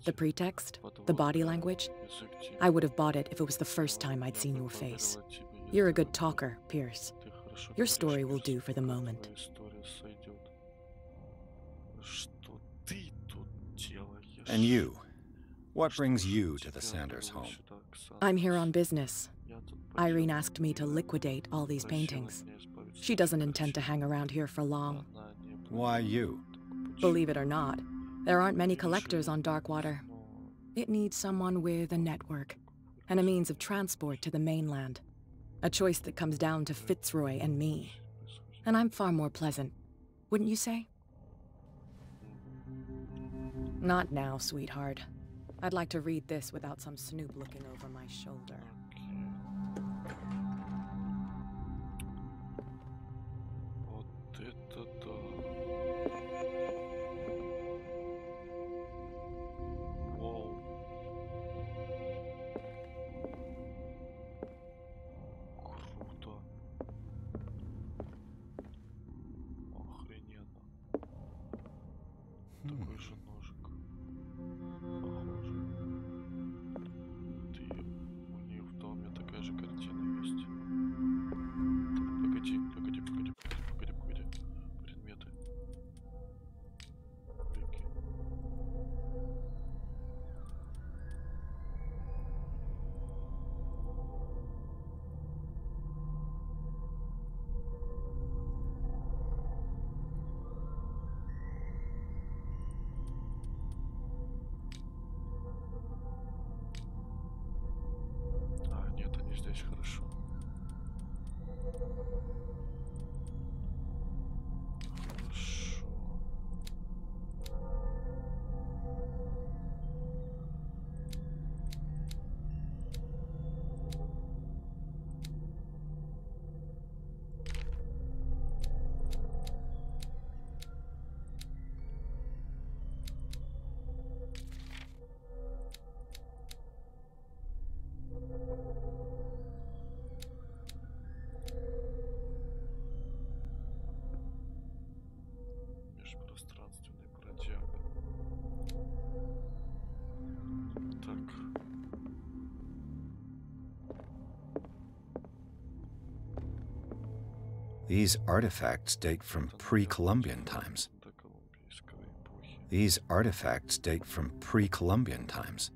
The pretext, the body language, I would have bought it if it was the first time I'd seen your face. You're a good talker, Pierce. Your story will do for the moment. And you? What brings you to the Sanders home? I'm here on business. Irene asked me to liquidate all these paintings. She doesn't intend to hang around here for long. Why you? Believe it or not, there aren't many collectors on Darkwater. It needs someone with a network and a means of transport to the mainland. A choice that comes down to Fitzroy and me. And I'm far more pleasant, wouldn't you say? Not now, sweetheart. I'd like to read this without some snoop looking over my shoulder. Вот это да. Вау. Круто. Охрененно. Такой же ножик. Похоже. These artifacts date from pre-Columbian times. These artifacts date from pre-Columbian times.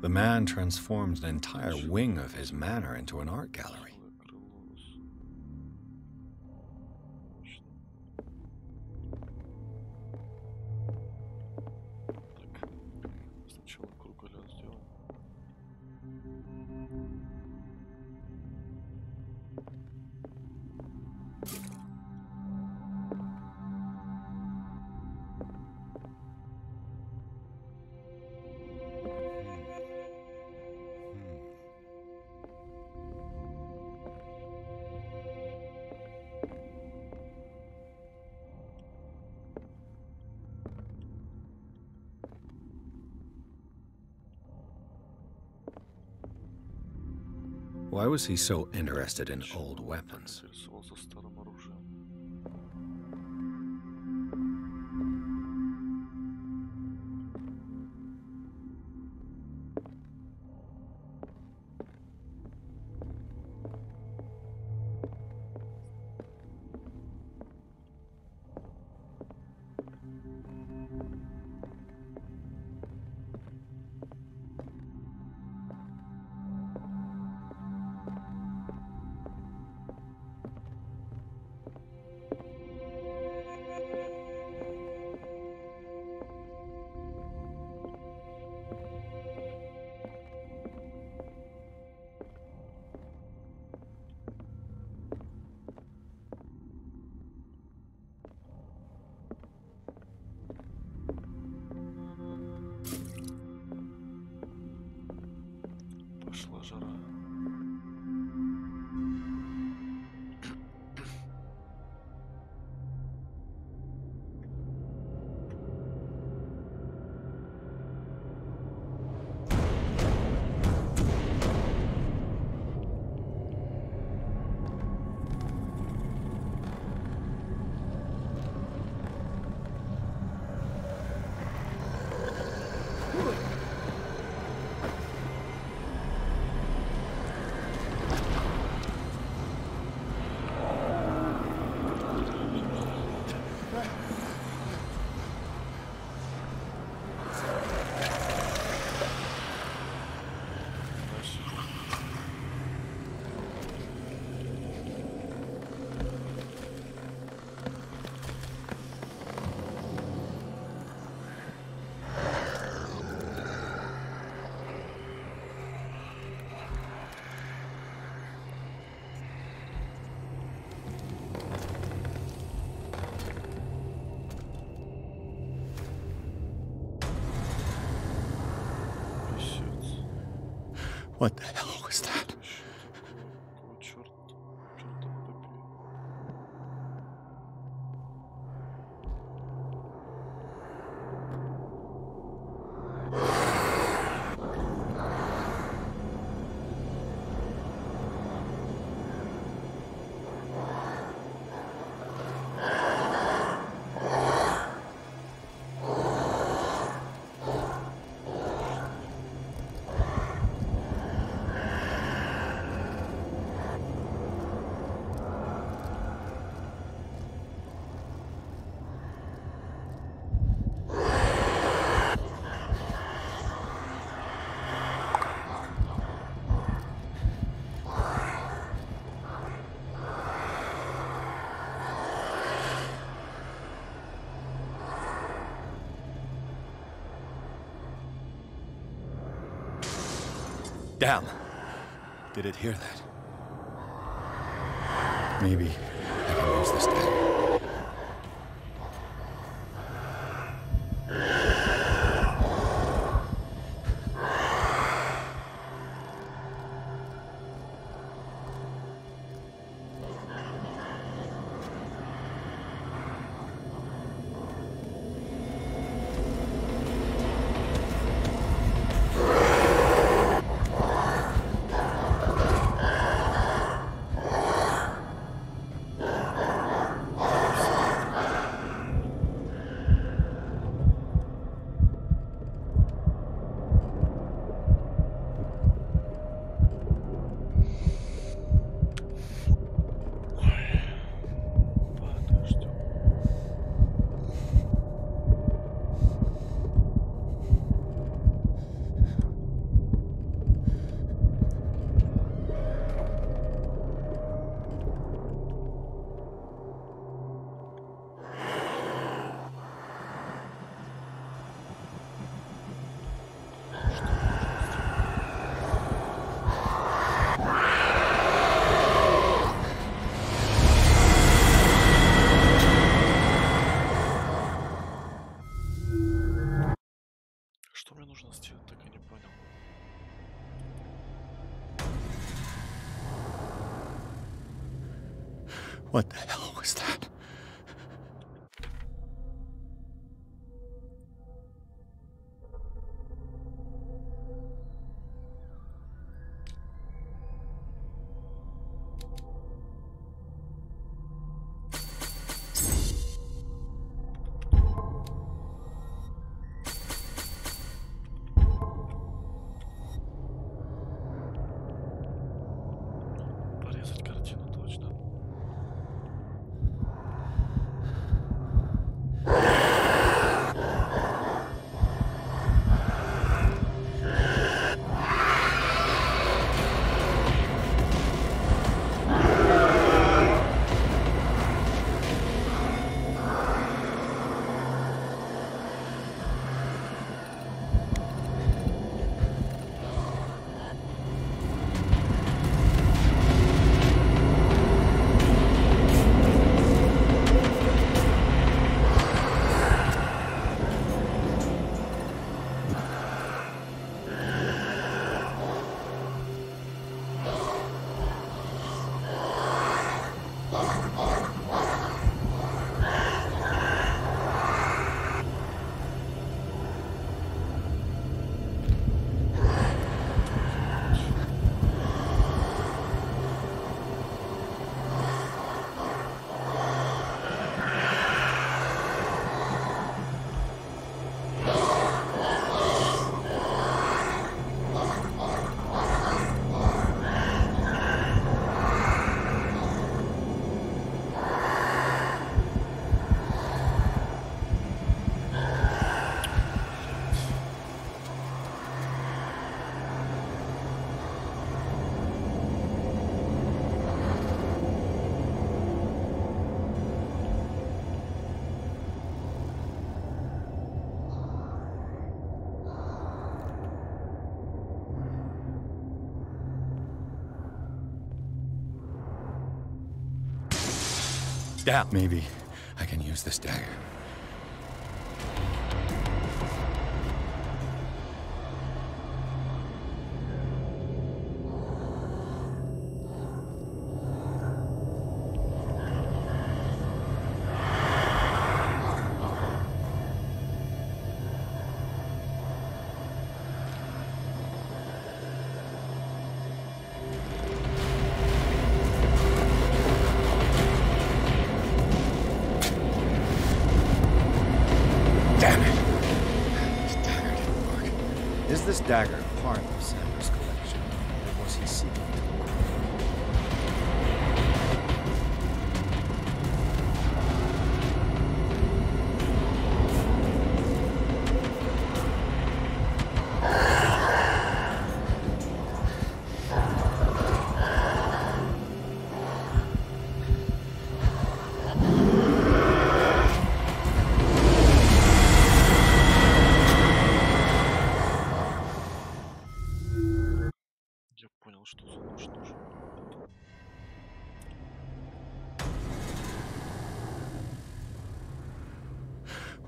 The man transforms an entire wing of his manor into an art gallery. Why was he so interested in old weapons? What the hell was that? Damn! Did it hear that? Maybe I can use this dagger. What the hell was that? Порезать картину точно. Down. Maybe I can use this dagger. Is this dagger part of Sanders' collection, or was he seeking to что за нож нужен.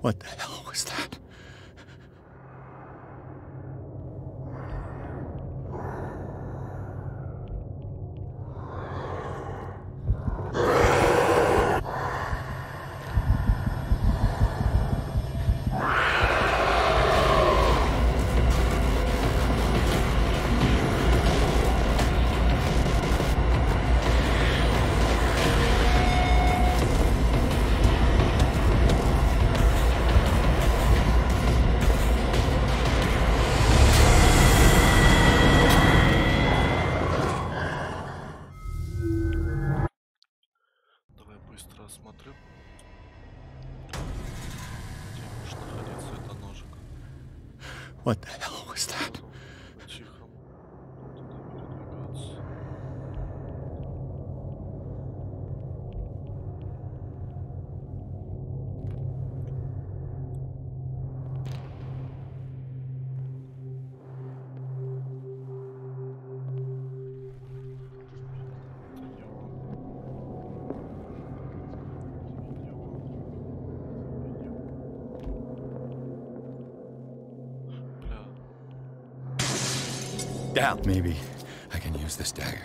What the hell was that? Осмотрю, где может находиться это ножик. What the hell was that? По-тихому туда передвигаться. Down. Maybe I can use this dagger.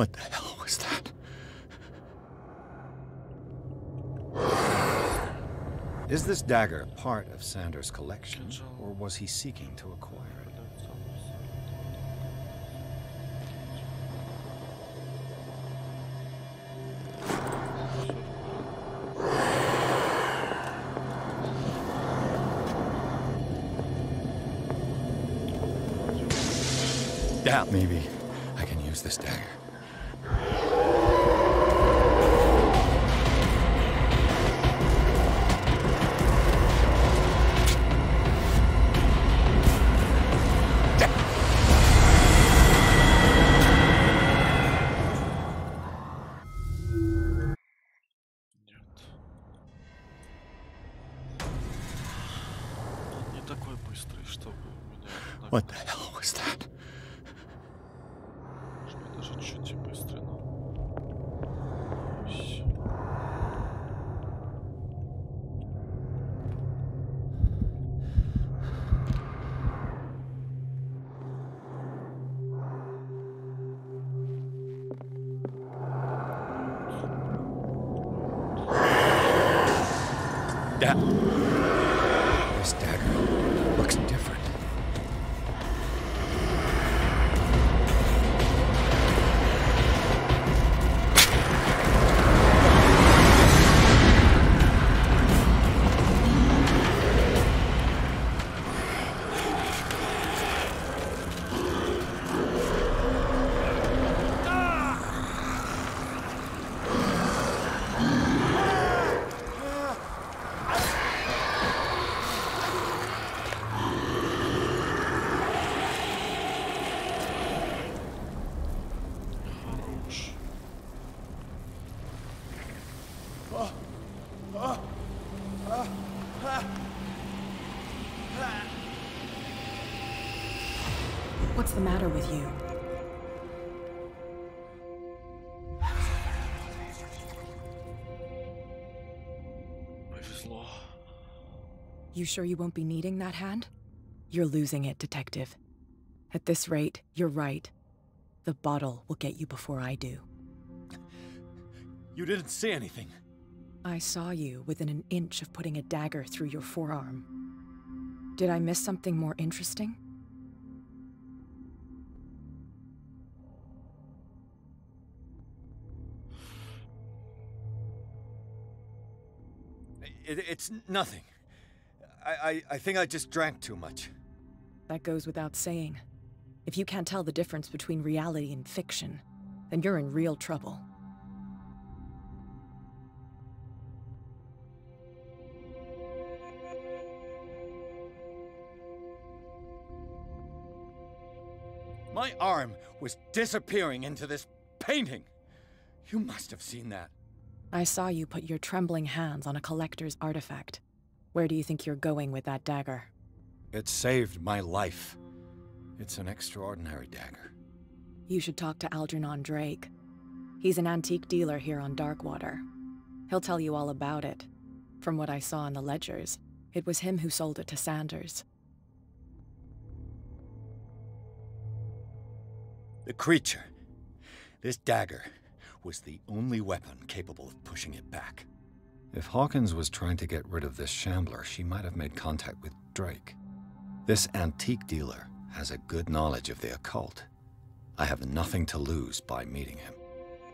What the hell was that? Is this dagger part of Sanders' collection, or was he seeking to acquire it? Yeah, maybe I can use this dagger. What the hell was that? This dagger looks different. What's the matter with you? You sure you won't be needing that hand? You're losing it, Detective. At this rate, you're right. The bottle will get you before I do. You didn't see anything. I saw you within an inch of putting a dagger through your forearm. Did I miss something more interesting? It's nothing. I think I just drank too much. That goes without saying. If you can't tell the difference between reality and fiction, then you're in real trouble. My arm was disappearing into this painting. You must have seen that. I saw you put your trembling hands on a collector's artifact. Where do you think you're going with that dagger? It saved my life. It's an extraordinary dagger. You should talk to Algernon Drake. He's an antique dealer here on Darkwater. He'll tell you all about it. From what I saw in the ledgers, it was him who sold it to Sanders. The creature. This dagger was the only weapon capable of pushing it back. If Hawkins was trying to get rid of this shambler, she might have made contact with Drake. This antique dealer has a good knowledge of the occult. I have nothing to lose by meeting him.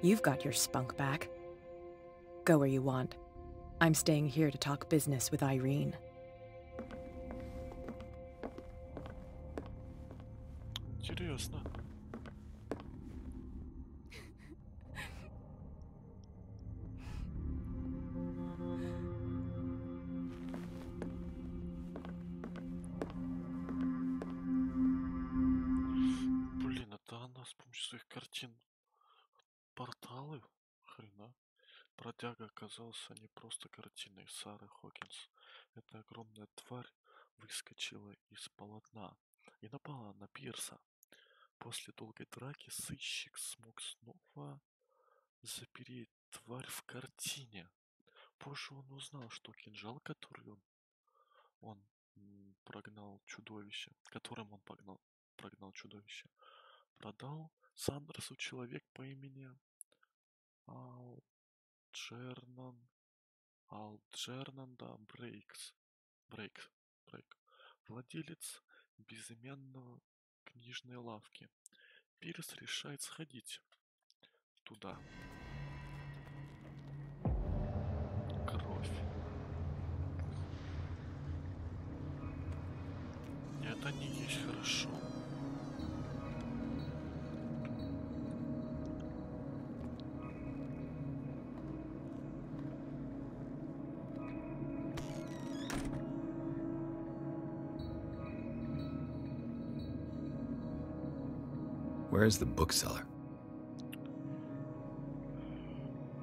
You've got your spunk back. Go where you want. I'm staying here to talk business with Irene. Интересно. Блин, это она с помощью своих картин. Порталы? Хрена. Бродяга оказался не просто картиной Сары Хокинс. Эта огромная тварь выскочила из полотна и напала на Пирса. После долгой драки сыщик смог снова запереть тварь в картине. Позже он узнал, что кинжал, который он прогнал чудовище, которым он прогнал чудовище, продал Сандерсу человек по имени Алджернан Брейк, владелец безымянного книжной лавки. Пирс решает сходить туда. Кровь. Это не есть хорошо. Where's the bookseller?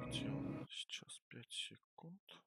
Где он? Сейчас 5 секунд.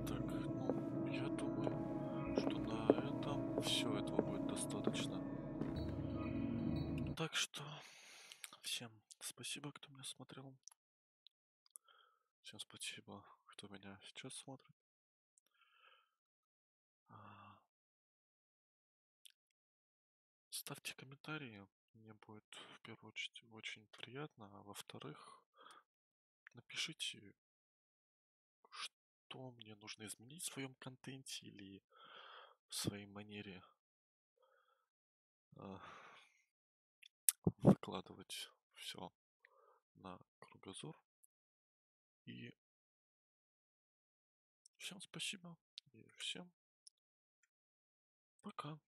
Так, ну, я думаю, что на этом все этого будет достаточно. Так что всем спасибо, кто меня смотрел. Всем спасибо, кто меня сейчас смотрит. Ставьте комментарии, мне будет в первую очередь очень приятно, а во-вторых, напишите, что мне нужно изменить в своем контенте или в своей манере выкладывать все на кругозор. И всем спасибо и всем пока.